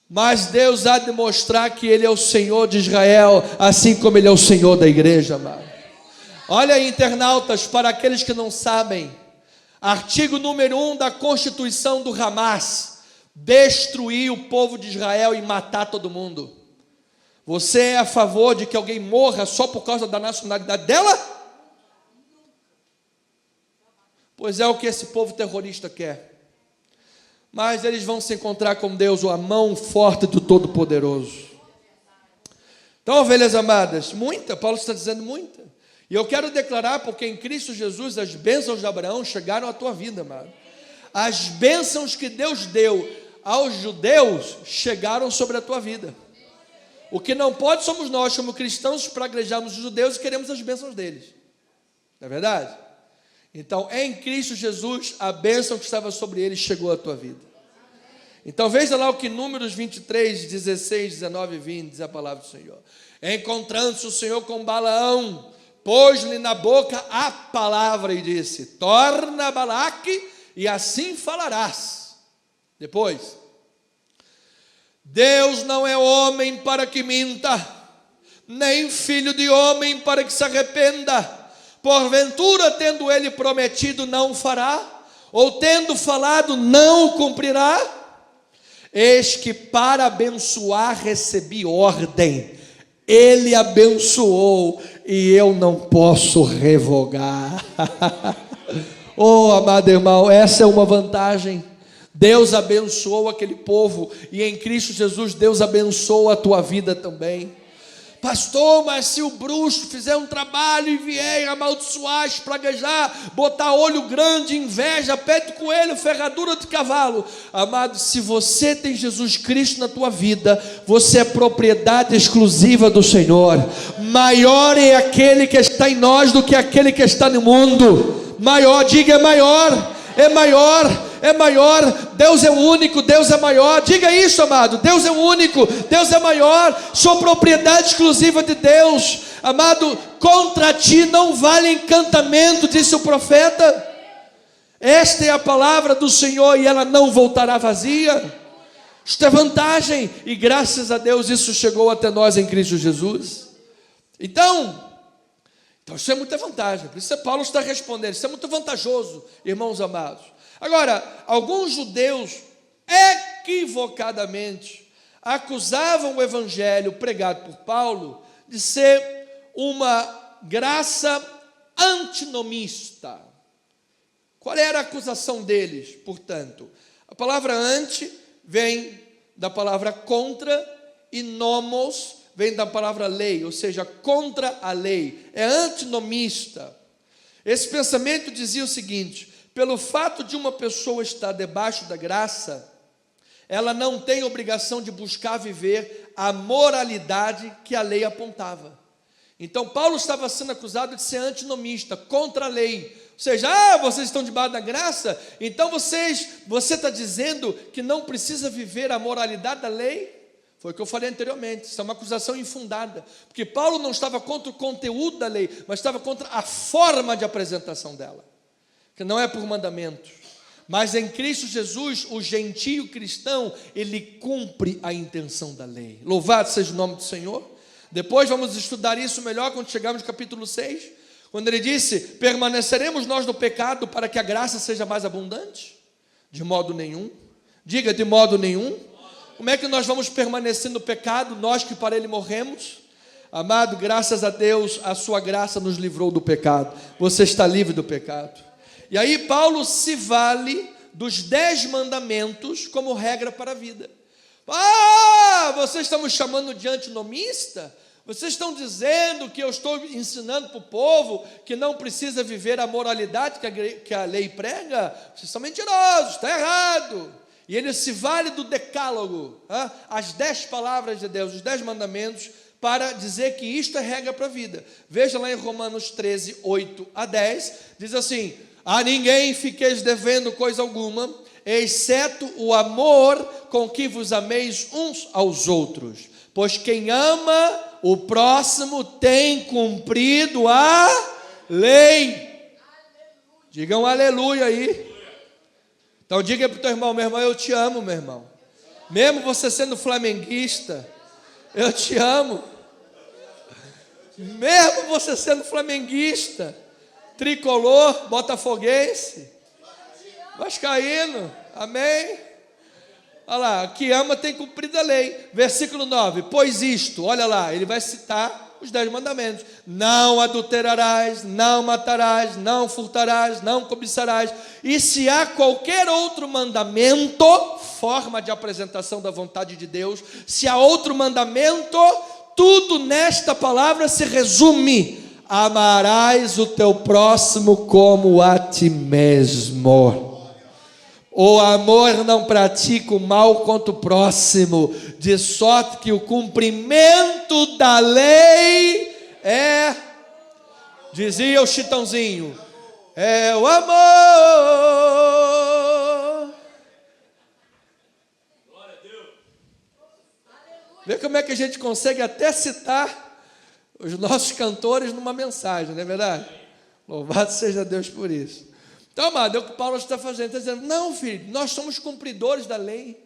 Speaker 1: Mas Deus há de mostrar que Ele é o Senhor de Israel, assim como Ele é o Senhor da igreja, amado. Olha aí, internautas, para aqueles que não sabem, artigo número 1 da Constituição do Hamas: destruir o povo de Israel e matar todo mundo. Você é a favor de que alguém morra só por causa da nacionalidade dela? Pois é o que esse povo terrorista quer. Mas eles vão se encontrar com Deus, a mão forte do Todo-Poderoso. Então, ovelhas amadas, muita, Paulo está dizendo muita. E eu quero declarar, porque em Cristo Jesus as bênçãos de Abraão chegaram à tua vida, amado. As bênçãos que Deus deu aos judeus chegaram sobre a tua vida. O que não pode somos nós, como cristãos, praguejarmos os judeus e queremos as bênçãos deles. Não é verdade? Então, em Cristo Jesus, a bênção que estava sobre ele chegou à tua vida. Então, veja lá o que Números 23, 16, 19 e 20 diz a palavra do Senhor. Encontrando-se o Senhor com Balaão, pôs-lhe na boca a palavra e disse: torna Balaque e assim falarás. Depois, Deus não é homem para que minta, nem filho de homem para que se arrependa. Porventura, tendo ele prometido, não fará? Ou tendo falado, não o cumprirá? Eis que para abençoar recebi ordem. Ele abençoou e eu não posso revogar. Oh, amado irmão, essa é uma vantagem. Deus abençoou aquele povo e em Cristo Jesus Deus abençoa a tua vida também. Pastor, mas se o bruxo fizer um trabalho e vier amaldiçoar, espraguejar, botar olho grande, inveja, pé de coelho, ferradura de cavalo, amado, se você tem Jesus Cristo na tua vida, você é propriedade exclusiva do Senhor. Maior é aquele que está em nós do que aquele que está no mundo. Maior, diga, é maior, é maior. É maior, Deus é único, Deus é maior. Diga isso, amado, Deus é único, Deus é maior. Sou propriedade exclusiva de Deus. Amado, contra ti não vale encantamento, disse o profeta. Esta é a palavra do Senhor e ela não voltará vazia. Isto é vantagem e graças a Deus isso chegou até nós em Cristo Jesus. Então isso é muita vantagem. Por isso Paulo está respondendo, isso é muito vantajoso, irmãos amados. Agora, alguns judeus equivocadamente acusavam o evangelho pregado por Paulo de ser uma graça antinomista. Qual era a acusação deles, portanto? A palavra anti vem da palavra contra e nomos vem da palavra lei, ou seja, contra a lei. É antinomista. Esse pensamento dizia o seguinte: pelo fato de uma pessoa estar debaixo da graça, ela não tem obrigação de buscar viver a moralidade que a lei apontava. Então Paulo estava sendo acusado de ser antinomista, contra a lei. Ou seja, vocês estão debaixo da graça, então você está dizendo que não precisa viver a moralidade da lei? Foi o que eu falei anteriormente, isso é uma acusação infundada, porque Paulo não estava contra o conteúdo da lei, mas estava contra a forma de apresentação dela, que não é por mandamentos, mas em Cristo Jesus, o gentio cristão, ele cumpre a intenção da lei. Louvado seja o nome do Senhor. Depois vamos estudar isso melhor quando chegarmos no capítulo 6, quando ele disse: permaneceremos nós no pecado para que a graça seja mais abundante? De modo nenhum. Diga, de modo nenhum. Como é que nós vamos permanecer no pecado, nós que para ele morremos? Amado, graças a Deus, a sua graça nos livrou do pecado. Você está livre do pecado. E aí Paulo se vale dos 10 mandamentos como regra para a vida. Vocês estão me chamando de antinomista? Vocês estão dizendo que eu estou ensinando para o povo que não precisa viver a moralidade que a lei prega? Vocês são mentirosos, está errado. E ele se vale do decálogo, as 10 palavras de Deus, os 10 mandamentos, para dizer que isto é regra para a vida. Veja lá em Romanos 13, 8 a 10, diz assim: a ninguém fiqueis devendo coisa alguma, exceto o amor com que vos ameis uns aos outros, pois quem ama o próximo tem cumprido a lei. Digam aleluia aí. Então diga para o teu irmão: meu irmão, eu te amo, meu irmão. Mesmo você sendo flamenguista, eu te amo. Mesmo você sendo flamenguista, tricolor, botafoguense, vascaíno, amém? Olha lá, que ama tem cumprido a lei. Versículo 9, pois isto, olha lá, ele vai citar os 10 mandamentos: não adulterarás, não matarás, não furtarás, não cobiçarás. E se há qualquer outro mandamento, forma de apresentação da vontade de Deus, se há outro mandamento, Tudo nesta palavra se resume: amarás o teu próximo como a ti mesmo. O amor não pratica o mal contra o próximo, de sorte que o cumprimento da lei é, dizia o Chitãozinho, é o amor. Vê como é que a gente consegue até citar os nossos cantores numa mensagem, não é verdade? Louvado seja Deus por isso. Então, amado, é o que Paulo está fazendo. Está dizendo, não, filho, nós somos cumpridores da lei,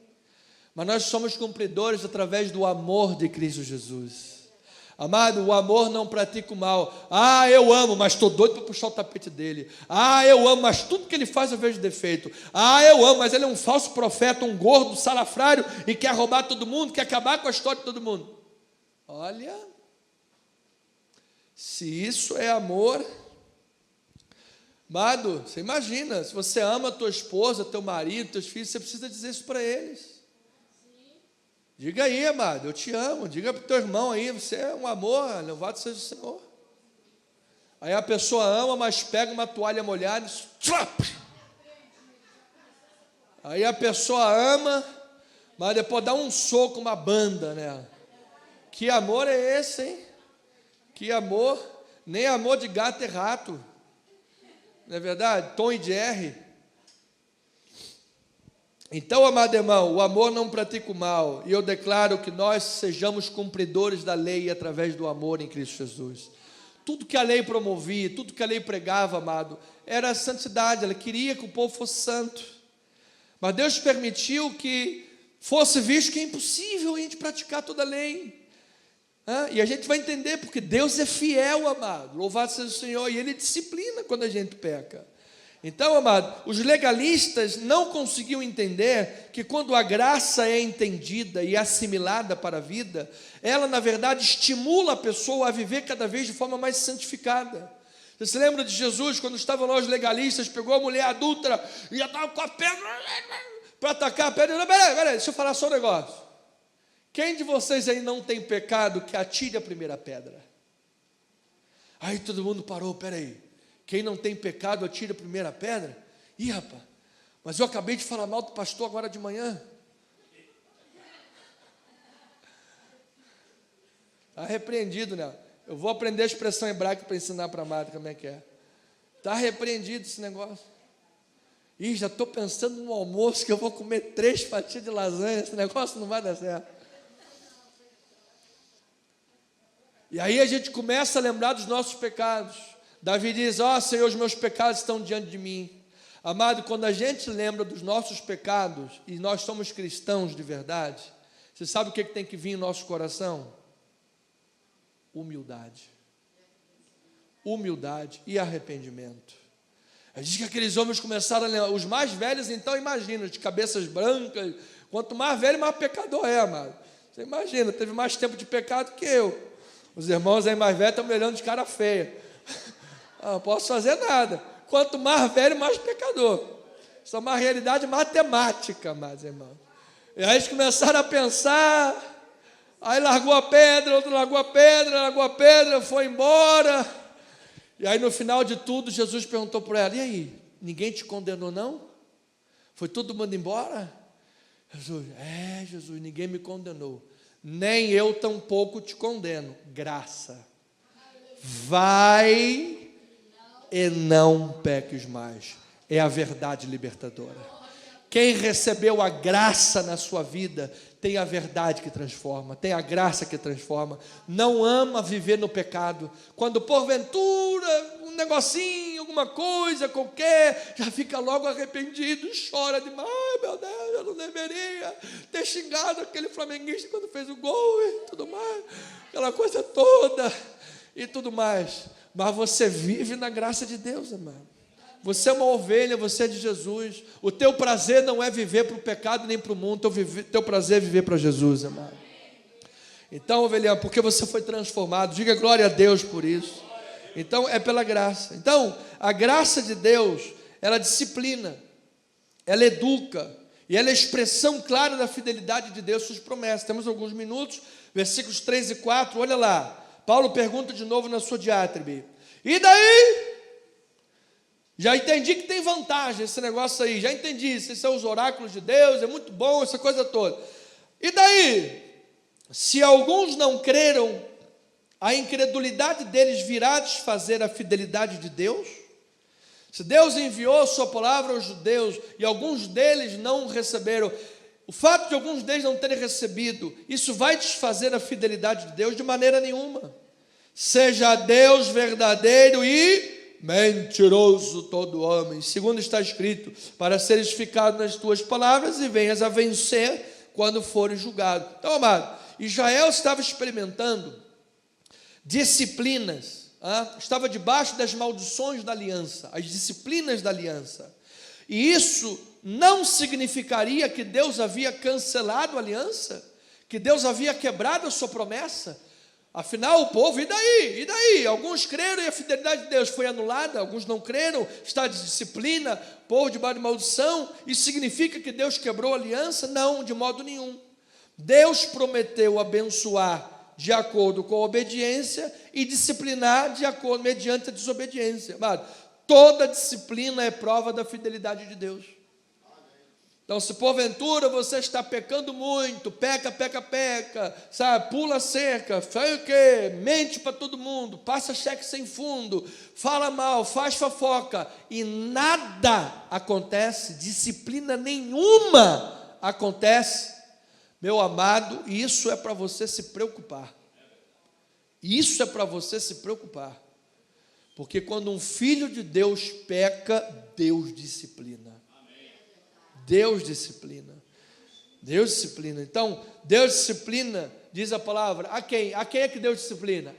Speaker 1: mas nós somos cumpridores através do amor de Cristo Jesus. Amado, o amor não pratica o mal. Ah, eu amo, mas estou doido para puxar o tapete dele. Ah, eu amo, mas tudo que ele faz eu vejo defeito. Ah, eu amo, mas ele é um falso profeta, um gordo, salafrário, e quer roubar todo mundo, quer acabar com a história de todo mundo. Olha, se isso é amor, amado, você imagina, se você ama a tua esposa, teu marido, teus filhos, você precisa dizer isso para eles. Diga aí, amado, eu te amo. Diga para o teu irmão aí, você é um amor, louvado seja o Senhor. Aí a pessoa ama, mas pega uma toalha molhada e... Aí a pessoa ama, mas depois dá um soco, uma banda nela. Que amor é esse, hein? Que amor, nem amor de gato e rato. Não é verdade? Tom e Jerry. Então, amado irmão, o amor não pratica o mal, e eu declaro que nós sejamos cumpridores da lei através do amor em Cristo Jesus. Tudo que a lei promovia, tudo que a lei pregava, amado, era a santidade. Ela queria que o povo fosse santo, mas Deus permitiu que fosse visto que é impossível a gente praticar toda a lei. E a gente vai entender, porque Deus é fiel, amado, louvado seja o Senhor, e Ele disciplina quando a gente peca. Então, amado, os legalistas não conseguiam entender que quando a graça é entendida e assimilada para a vida, ela, na verdade, estimula a pessoa a viver cada vez de forma mais santificada. Você se lembra de Jesus, quando estavam lá os legalistas, pegou a mulher adúltera e já estava com a pedra para atacar a pedra. Não, peraí, deixa eu falar só um negócio. Quem de vocês aí não tem pecado, que atire a primeira pedra? Aí todo mundo parou, peraí. Quem não tem pecado, atira a primeira pedra? Ih, rapaz, mas eu acabei de falar mal do pastor agora de manhã. Está repreendido, né? Eu vou aprender a expressão hebraica para ensinar para a amada como é que é. Está repreendido esse negócio. Ih, já estou pensando no almoço que eu vou comer 3 fatias de lasanha. Esse negócio não vai dar certo. E aí a gente começa a lembrar dos nossos pecados. Davi diz, Senhor, os meus pecados estão diante de mim. Amado, quando a gente lembra dos nossos pecados, e nós somos cristãos de verdade, você sabe o que tem que vir em nosso coração? Humildade. Humildade e arrependimento. A gente diz que aqueles homens começaram a lembrar, os mais velhos, então, imagina, de cabeças brancas, quanto mais velho, mais pecador é, amado. Você imagina, teve mais tempo de pecado que eu. Os irmãos aí mais velhos estão me olhando de cara feia. Não posso fazer nada. Quanto mais velho, mais pecador. Isso é uma realidade matemática, meus irmãos. E aí eles começaram a pensar, aí largou a pedra, outro largou a pedra, foi embora. E aí no final de tudo, Jesus perguntou para ela, e aí, ninguém te condenou não? Foi todo mundo embora? Jesus, ninguém me condenou. Nem eu tampouco te condeno. Graça. Vai e não peques mais. É a verdade libertadora. Quem recebeu a graça na sua vida, tem a verdade que transforma, tem a graça que transforma. Não ama viver no pecado. Quando porventura, um negocinho, alguma coisa qualquer, já fica logo arrependido, chora demais. Meu Deus, eu não deveria ter xingado aquele flamenguista quando fez o gol e tudo mais, aquela coisa toda e tudo mais. Mas você vive na graça de Deus, amado. Você é uma ovelha, você é de Jesus. O teu prazer não é viver para o pecado nem para o mundo. Teu prazer é viver para Jesus, amado. Então, ovelha, porque você foi transformado, diga glória a Deus por isso. Então, é pela graça. Então, a graça de Deus, ela disciplina, ela educa E ela é a expressão clara da fidelidade de Deus às suas promessas. Temos alguns minutos, versículos 3 e 4, olha lá. Paulo pergunta de novo na sua diátribe. E daí? Já entendi que tem vantagem esse negócio aí. Já entendi, esses são os oráculos de Deus, é muito bom essa coisa toda. E daí? Se alguns não creram, a incredulidade deles virá desfazer a fidelidade de Deus? Se Deus enviou a sua palavra aos judeus e alguns deles não receberam, o fato de alguns deles não terem recebido, isso vai desfazer a fidelidade de Deus? De maneira nenhuma. Seja Deus verdadeiro e mentiroso todo homem, segundo está escrito, para seres ficados nas tuas palavras e venhas a vencer quando fores julgado. Então, amado, Israel estava experimentando disciplinas, estava debaixo das maldições da aliança, as disciplinas da aliança. E isso não significaria que Deus havia cancelado a aliança, que Deus havia quebrado a sua promessa. Afinal, o povo, e daí? E daí? Alguns creram e a fidelidade de Deus foi anulada, alguns não creram, está de disciplina, povo debaixo de maldição. Isso significa que Deus quebrou a aliança? Não, de modo nenhum. Deus prometeu abençoar de acordo com a obediência e disciplinar de acordo mediante a desobediência. Amado, toda disciplina é prova da fidelidade de Deus. Então, se porventura você está pecando muito, peca, sabe, pula cerca, faz o quê? Mente para todo mundo, passa cheque sem fundo, fala mal, faz fofoca e nada acontece, disciplina nenhuma acontece, meu amado, isso é para você se preocupar. Isso é para você se preocupar. Porque quando um filho de Deus peca, Deus disciplina. Deus disciplina. Deus disciplina. Então, Deus disciplina, diz a palavra, a quem? A quem é que Deus disciplina?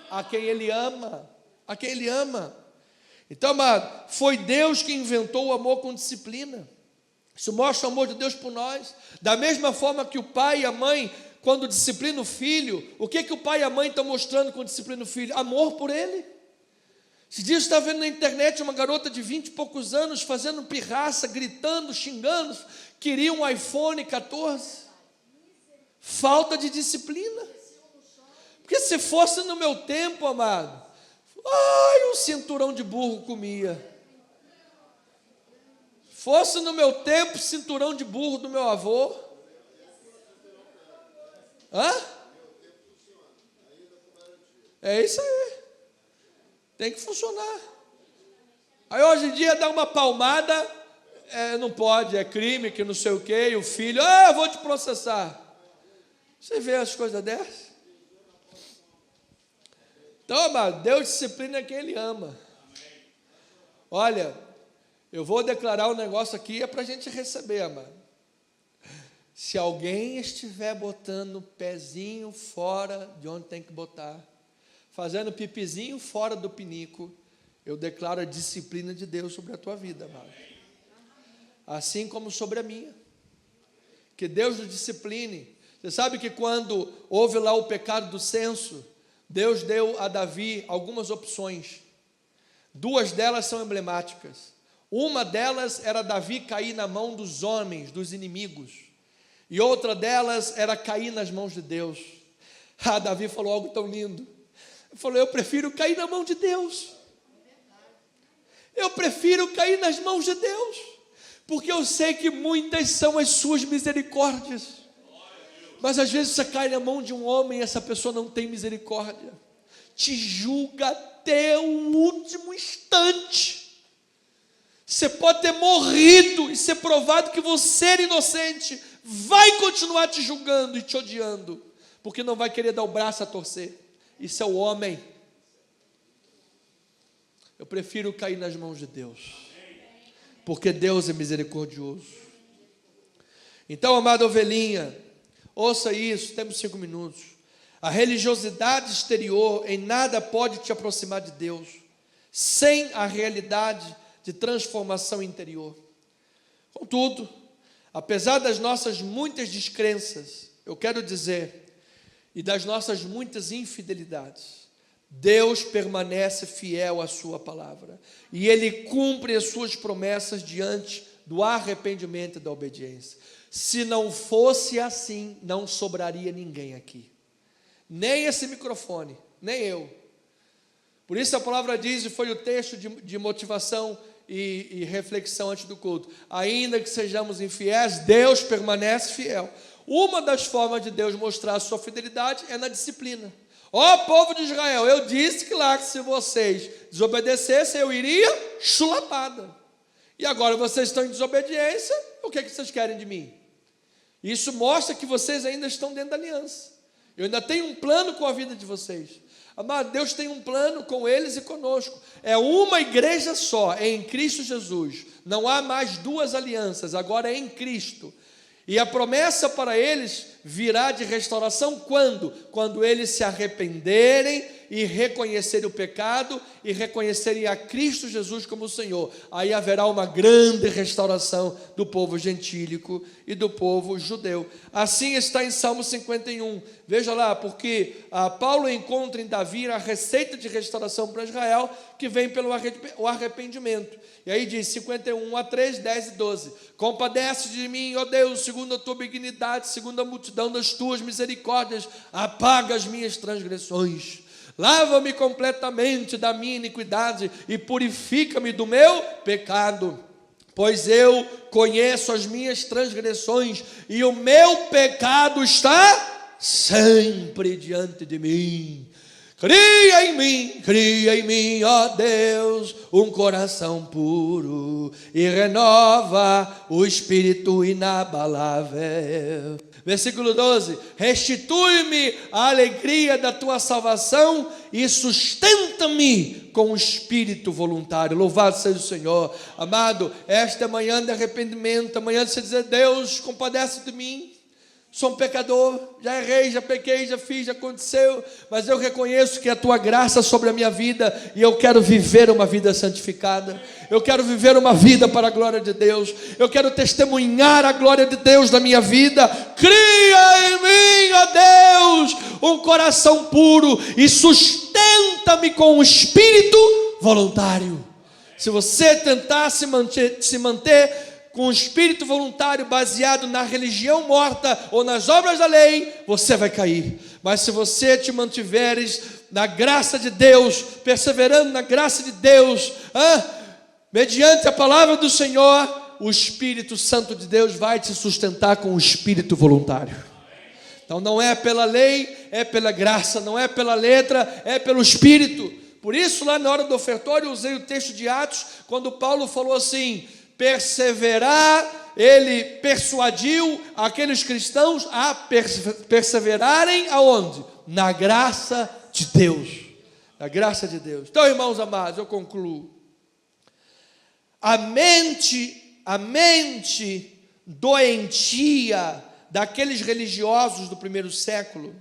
Speaker 1: A quem Ele ama. A quem Ele ama. Então, amado, foi Deus que inventou o amor com disciplina. Isso mostra o amor de Deus por nós. Da mesma forma que o pai e a mãe, quando disciplinam o filho, o que o pai e a mãe estão mostrando quando disciplinam o filho? Amor por ele. Esses dias está vendo na internet uma garota de 20 e poucos anos fazendo pirraça, gritando, xingando, queria um iPhone 14. Falta de disciplina. Porque se fosse no meu tempo, amado, um cinturão de burro comia. Fosse no meu tempo, cinturão de burro do meu avô. É isso aí. Tem que funcionar. Aí hoje em dia dá uma palmada, não pode, é crime, que não sei o quê, e o filho, eu vou te processar. Você vê as coisas dessas? Então, amado, Deus disciplina quem Ele ama. Olha, eu vou declarar um negócio aqui, é para a gente receber, amado. Se alguém estiver botando o pezinho fora de onde tem que botar, fazendo pipizinho fora do pinico, eu declaro a disciplina de Deus sobre a tua vida, amado. Assim como sobre a minha. Que Deus nos discipline. Você sabe que quando houve lá o pecado do censo, Deus deu a Davi algumas opções. 2 delas são emblemáticas. Uma delas era Davi cair na mão dos homens, dos inimigos. E outra delas era cair nas mãos de Deus. Davi falou algo tão lindo. Ele falou, eu prefiro cair na mão de Deus. Eu prefiro cair nas mãos de Deus. Porque eu sei que muitas são as suas misericórdias. Mas às vezes você cai na mão de um homem e essa pessoa não tem misericórdia. Te julga até o último instante. Você pode ter morrido e ser provado que você era inocente. Vai continuar te julgando e te odiando. Porque não vai querer dar o braço a torcer. Isso é o homem. Eu prefiro cair nas mãos de Deus. Porque Deus é misericordioso. Então, amada ovelhinha, ouça isso, temos 5 minutos. A religiosidade exterior em nada pode te aproximar de Deus, sem a realidade de transformação interior. Contudo, apesar das nossas muitas descrenças, eu quero dizer, e das nossas muitas infidelidades, Deus permanece fiel à sua palavra, e Ele cumpre as suas promessas diante do arrependimento e da obediência. Se não fosse assim, não sobraria ninguém aqui. Nem esse microfone, nem eu. Por isso a palavra diz, e foi o texto de motivação e reflexão antes do culto: ainda que sejamos infiéis, Deus permanece fiel. Uma das formas de Deus mostrar a sua fidelidade é na disciplina. Ó povo de Israel, eu disse que lá que se vocês desobedecessem, eu iria chulapada. E agora vocês estão em desobediência, o que vocês querem de mim? Isso mostra que vocês ainda estão dentro da aliança. Eu ainda tenho um plano com a vida de vocês. Amado, Deus tem um plano com eles e conosco. É uma igreja só, é em Cristo Jesus. Não há mais duas alianças, agora é em Cristo. E a promessa para eles virá de restauração quando? Quando eles se arrependerem e reconhecerem o pecado e reconhecerem a Cristo Jesus como o Senhor. Aí haverá uma grande restauração do povo gentílico e do povo judeu. Assim está em Salmo 51. Veja lá, porque Paulo encontra em Davi a receita de restauração para Israel, que vem pelo arrependimento. E aí diz 51 a 3, 10 e 12. Compadece de mim, ó Deus, segundo a tua benignidade, segundo a multidão das tuas misericórdias, apaga as minhas transgressões. Lava-me completamente da minha iniquidade e purifica-me do meu pecado, pois eu conheço as minhas transgressões e o meu pecado está sempre diante de mim. Cria em mim, ó Deus, um coração puro e renova o espírito inabalável. Versículo 12: restitui-me a alegria da tua salvação e sustenta-me com o espírito voluntário. Louvado seja o Senhor. Amado, esta é manhã de arrependimento, amanhã de você dizer: Deus, compadece de mim. Sou um pecador, já errei, já pequei, já fiz, já aconteceu, mas eu reconheço que a tua graça sobre a minha vida, e eu quero viver uma vida santificada, eu quero viver uma vida para a glória de Deus, eu quero testemunhar a glória de Deus na minha vida. Cria em mim, ó Deus, um coração puro e sustenta-me com o espírito voluntário. Se você tentar se manter com o espírito voluntário baseado na religião morta ou nas obras da lei, você vai cair. Mas se você te mantiveres na graça de Deus, perseverando na graça de Deus, mediante a palavra do Senhor, o Espírito Santo de Deus vai te sustentar com o espírito voluntário. Então não é pela lei, é pela graça, não é pela letra, é pelo Espírito. Por isso lá na hora do ofertório eu usei o texto de Atos, quando Paulo falou assim: perseverar, ele persuadiu aqueles cristãos a perseverarem aonde? Na graça de Deus. Na graça de Deus. Então, irmãos amados, eu concluo. A mente doentia daqueles religiosos do primeiro século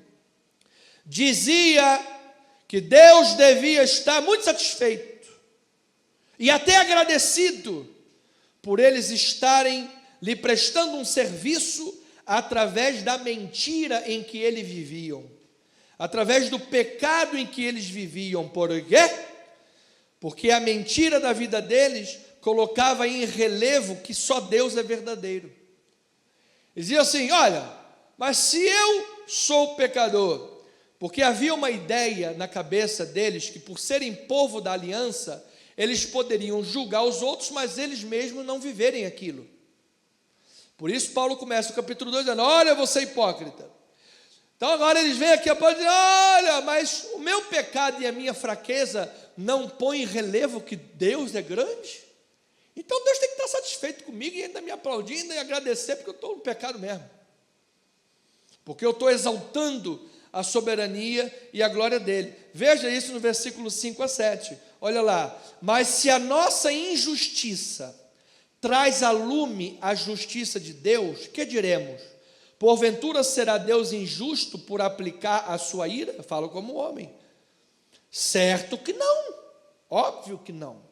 Speaker 1: dizia que Deus devia estar muito satisfeito e até agradecido por eles estarem lhe prestando um serviço através da mentira em que eles viviam, através do pecado em que eles viviam. Por quê? Porque a mentira da vida deles colocava em relevo que só Deus é verdadeiro. Eles diziam assim: olha, mas se eu sou pecador, porque havia uma ideia na cabeça deles que por serem povo da aliança, eles poderiam julgar os outros, mas eles mesmos não viverem aquilo. Por isso Paulo começa o capítulo 2 dizendo: olha, você é hipócrita. Então agora eles vêm aqui e dizem: olha, mas o meu pecado e a minha fraqueza não põe em relevo que Deus é grande? Então Deus tem que estar satisfeito comigo e ainda me aplaudir, ainda me agradecer, porque eu estou no pecado mesmo. Porque eu estou exaltando a soberania e a glória dele. Veja isso no versículo 5 a 7. Olha lá: mas se a nossa injustiça traz a lume a justiça de Deus, que diremos? Porventura será Deus injusto por aplicar a sua ira? Eu falo como homem. Certo que não, óbvio que não.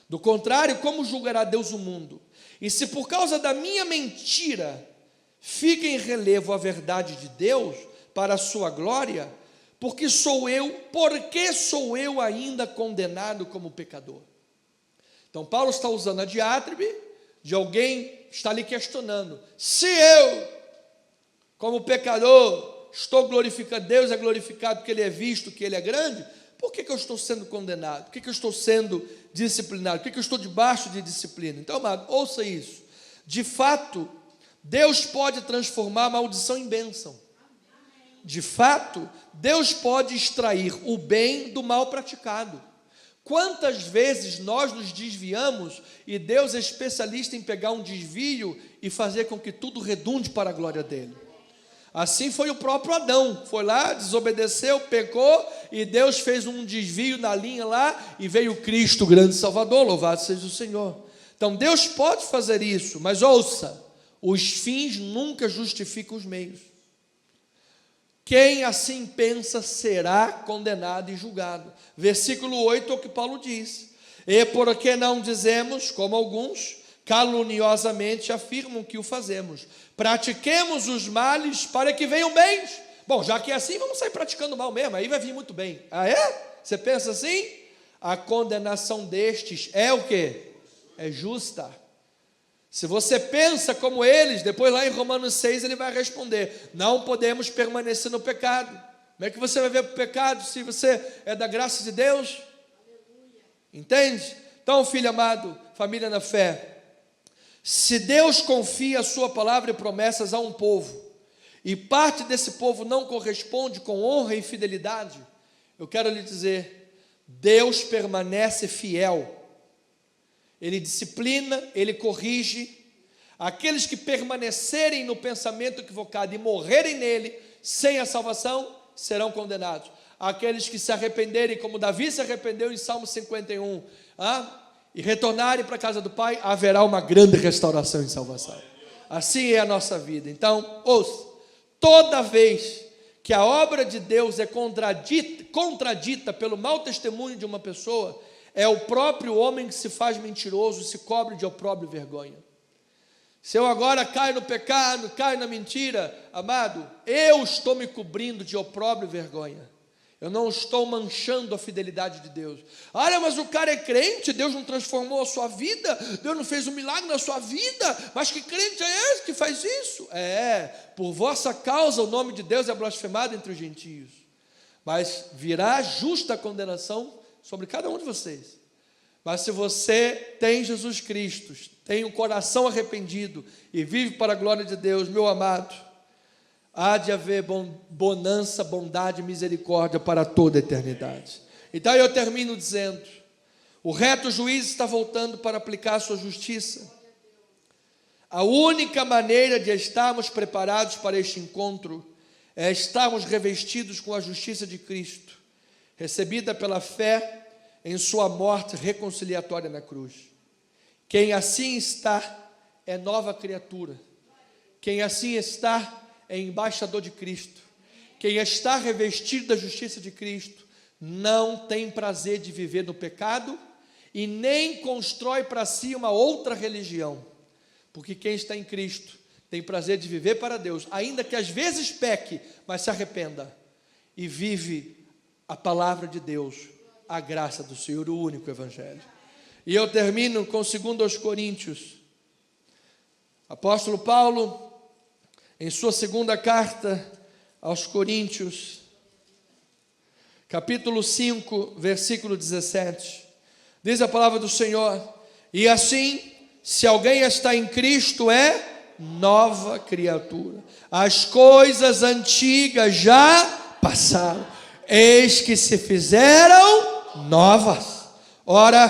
Speaker 1: Do contrário, como julgará Deus o mundo? E se por causa da minha mentira fica em relevo a verdade de Deus para a sua glória, por que sou eu ainda condenado como pecador? Então Paulo está usando a diátribe de alguém estar lhe questionando: se eu, como pecador, estou glorificando, Deus é glorificado porque Ele é visto, que Ele é grande, por que eu estou sendo condenado? Por que eu estou sendo disciplinado? Por que eu estou debaixo de disciplina? Então, amado, ouça isso. De fato, Deus pode transformar a maldição em bênção. De fato, Deus pode extrair o bem do mal praticado. Quantas vezes nós nos desviamos e Deus é especialista em pegar um desvio e fazer com que tudo redunde para a glória dele. Assim foi o próprio Adão, foi lá, desobedeceu, pecou, e Deus fez um desvio na linha lá, e veio Cristo, o grande Salvador, louvado seja o Senhor. Então Deus pode fazer isso, mas ouça, os fins nunca justificam os meios. Quem assim pensa será condenado e julgado. Versículo 8 é o que Paulo diz: e por que não dizemos, como alguns caluniosamente afirmam que o fazemos, pratiquemos os males para que venham bens. Bom, já que é assim, vamos sair praticando mal mesmo, aí vai vir muito bem. Ah, é? Você pensa assim? A condenação destes é o quê? É justa. Se você pensa como eles, depois lá em Romanos 6 ele vai responder: não podemos permanecer no pecado. Como é que você vai ver o pecado se você é da graça de Deus? Entende? Então, filho amado, família na fé, se Deus confia a sua palavra e promessas a um povo, e parte desse povo não corresponde com honra e fidelidade, eu quero lhe dizer, Deus permanece fiel. Ele disciplina, Ele corrige. Aqueles que permanecerem no pensamento equivocado e morrerem nele, sem a salvação, serão condenados. Aqueles que se arrependerem, como Davi se arrependeu em Salmo 51, e retornarem para a casa do Pai, haverá uma grande restauração e salvação. Assim é a nossa vida. Então, ouça, toda vez que a obra de Deus é contradita pelo mau testemunho de uma pessoa, é o próprio homem que se faz mentiroso e se cobre de opróbrio e vergonha. Se eu agora caio no pecado, caio na mentira, amado, eu estou me cobrindo de opróbrio e vergonha. Eu não estou manchando a fidelidade de Deus. Olha, mas o cara é crente, Deus não transformou a sua vida, Deus não fez um milagre na sua vida, mas que crente é esse que faz isso? Por vossa causa o nome de Deus é blasfemado entre os gentios. Mas virá justa condenação sobre cada um de vocês. Mas se você tem Jesus Cristo, tem um coração arrependido e vive para a glória de Deus, meu amado, há de haver bonança, bondade e misericórdia para toda a eternidade. Então eu termino dizendo: o reto juiz está voltando para aplicar a sua justiça. A única maneira de estarmos preparados para este encontro é estarmos revestidos com a justiça de Cristo, recebida pela fé em sua morte reconciliatória na cruz. Quem assim está é nova criatura. Quem assim está é embaixador de Cristo. Quem está revestido da justiça de Cristo não tem prazer de viver no pecado e nem constrói para si uma outra religião, porque quem está em Cristo tem prazer de viver para Deus, ainda que às vezes peque, mas se arrependa e vive a palavra de Deus, a graça do Senhor, o único evangelho. E eu termino com 2 Coríntios. Apóstolo Paulo, em sua segunda carta aos Coríntios, capítulo 5, versículo 17, diz a palavra do Senhor: e assim, se alguém está em Cristo, é nova criatura. As coisas antigas já passaram, eis que se fizeram novas. Ora,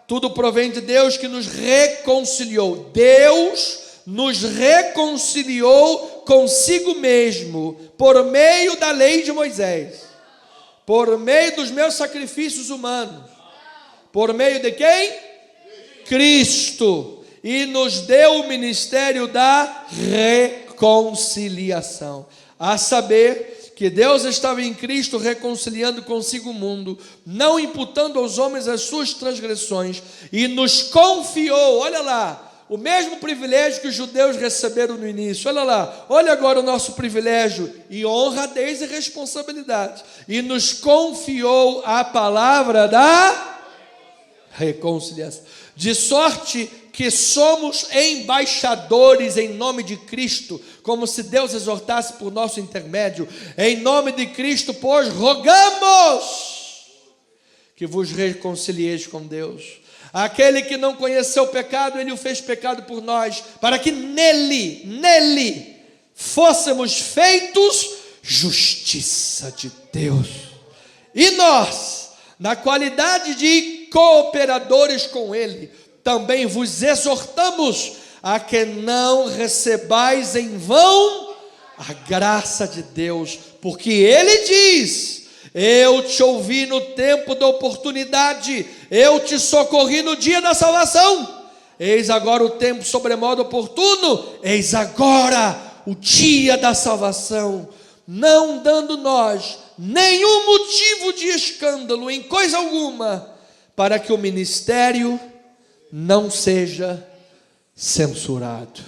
Speaker 1: tudo provém de Deus que nos reconciliou. Deus nos reconciliou consigo mesmo, por meio da lei de Moisés, por meio dos meus sacrifícios humanos, por meio de quem? Cristo, e nos deu o ministério da reconciliação, a saber, que Deus estava em Cristo reconciliando consigo o mundo, não imputando aos homens as suas transgressões, e nos confiou, olha lá, o mesmo privilégio que os judeus receberam no início. Olha lá, olha agora o nosso privilégio e honradez e responsabilidade. E nos confiou a palavra da reconciliação. De sorte que somos embaixadores em nome de Cristo, como se Deus exortasse por nosso intermédio. Em nome de Cristo, pois, rogamos que vos reconcilieis com Deus. Aquele que não conheceu o pecado, Ele o fez pecado por nós, para que nele fôssemos feitos justiça de Deus. E nós, na qualidade de cooperadores com Ele, também vos exortamos a que não recebais em vão a graça de Deus, porque Ele diz: eu te ouvi no tempo da oportunidade, eu te socorri no dia da salvação. Eis agora o tempo sobremodo oportuno, eis agora o dia da salvação, não dando nós nenhum motivo de escândalo em coisa alguma, para que o ministério não seja censurado.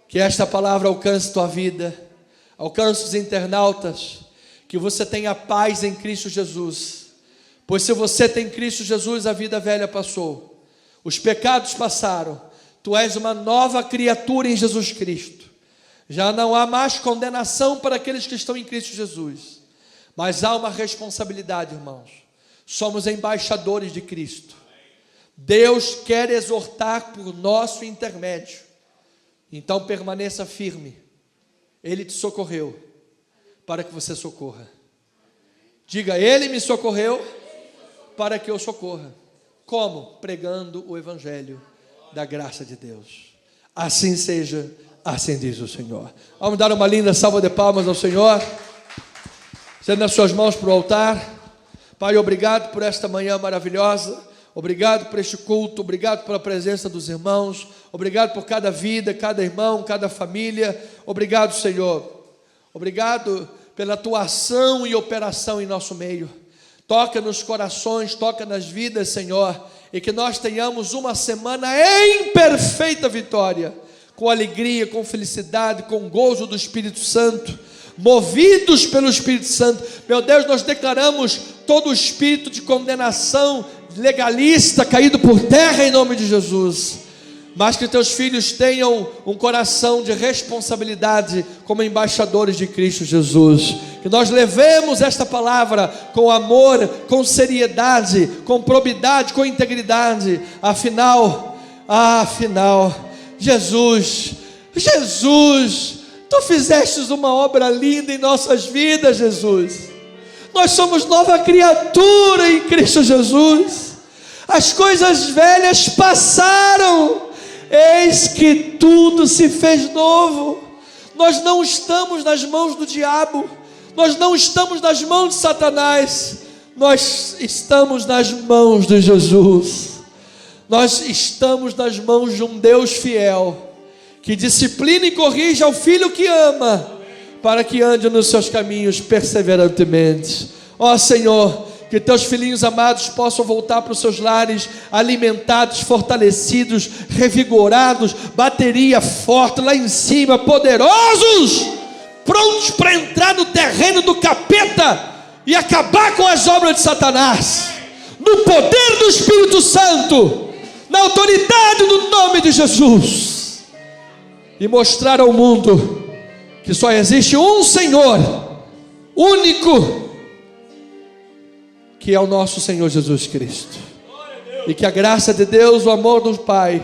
Speaker 1: Que esta palavra alcance tua vida, alcance os internautas, que você tenha paz em Cristo Jesus, pois se você tem Cristo Jesus, a vida velha passou, os pecados passaram, tu és uma nova criatura em Jesus Cristo. Já não há mais condenação para aqueles que estão em Cristo Jesus, mas há uma responsabilidade, irmãos. Somos embaixadores de Cristo. Deus quer exortar por nosso intermédio. Então permaneça firme. Ele te socorreu para que você socorra. Diga: Ele me socorreu para que eu socorra. Como? Pregando o evangelho da graça de Deus. Assim seja, assim diz o Senhor. Vamos dar uma linda salva de palmas ao Senhor. Estenda as suas mãos para o altar. Pai, obrigado por esta manhã maravilhosa. Obrigado por este culto, obrigado pela presença dos irmãos, obrigado por cada vida, cada irmão, cada família. Obrigado, Senhor. Obrigado pela tua ação e operação em nosso meio. Toca nos corações, toca nas vidas, Senhor, e que nós tenhamos uma semana em perfeita vitória, com alegria, com felicidade, com gozo do Espírito Santo, movidos pelo Espírito Santo. Meu Deus, nós declaramos todo o espírito de condenação legalista caído por terra em nome de Jesus, mas que teus filhos tenham um coração de responsabilidade como embaixadores de Cristo Jesus, que nós levemos esta palavra com amor, com seriedade, com probidade, com integridade. Afinal, Jesus, tu fizestes uma obra linda em nossas vidas, Jesus. Nós somos nova criatura em Cristo Jesus. As coisas velhas passaram, eis que tudo se fez novo. Nós não estamos nas mãos do diabo, nós não estamos nas mãos de Satanás, nós estamos nas mãos de Jesus. Nós estamos nas mãos de um Deus fiel, que disciplina e corrige ao filho que ama, para que ande nos seus caminhos perseverantemente. Ó Senhor, que teus filhinhos amados possam voltar para os seus lares alimentados, fortalecidos, revigorados, bateria forte lá em cima, poderosos, prontos para entrar no terreno do capeta e acabar com as obras de Satanás, no poder do Espírito Santo, na autoridade do nome de Jesus, e mostrar ao mundo que só existe um Senhor, único, que é o nosso Senhor Jesus Cristo. E que a graça de Deus, o amor do Pai,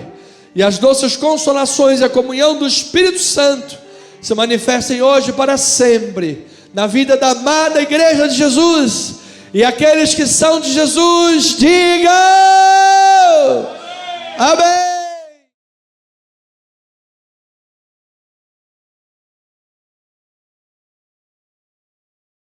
Speaker 1: e as doces consolações e a comunhão do Espírito Santo se manifestem hoje para sempre, na vida da amada igreja de Jesus. E aqueles que são de Jesus, digam: Amém.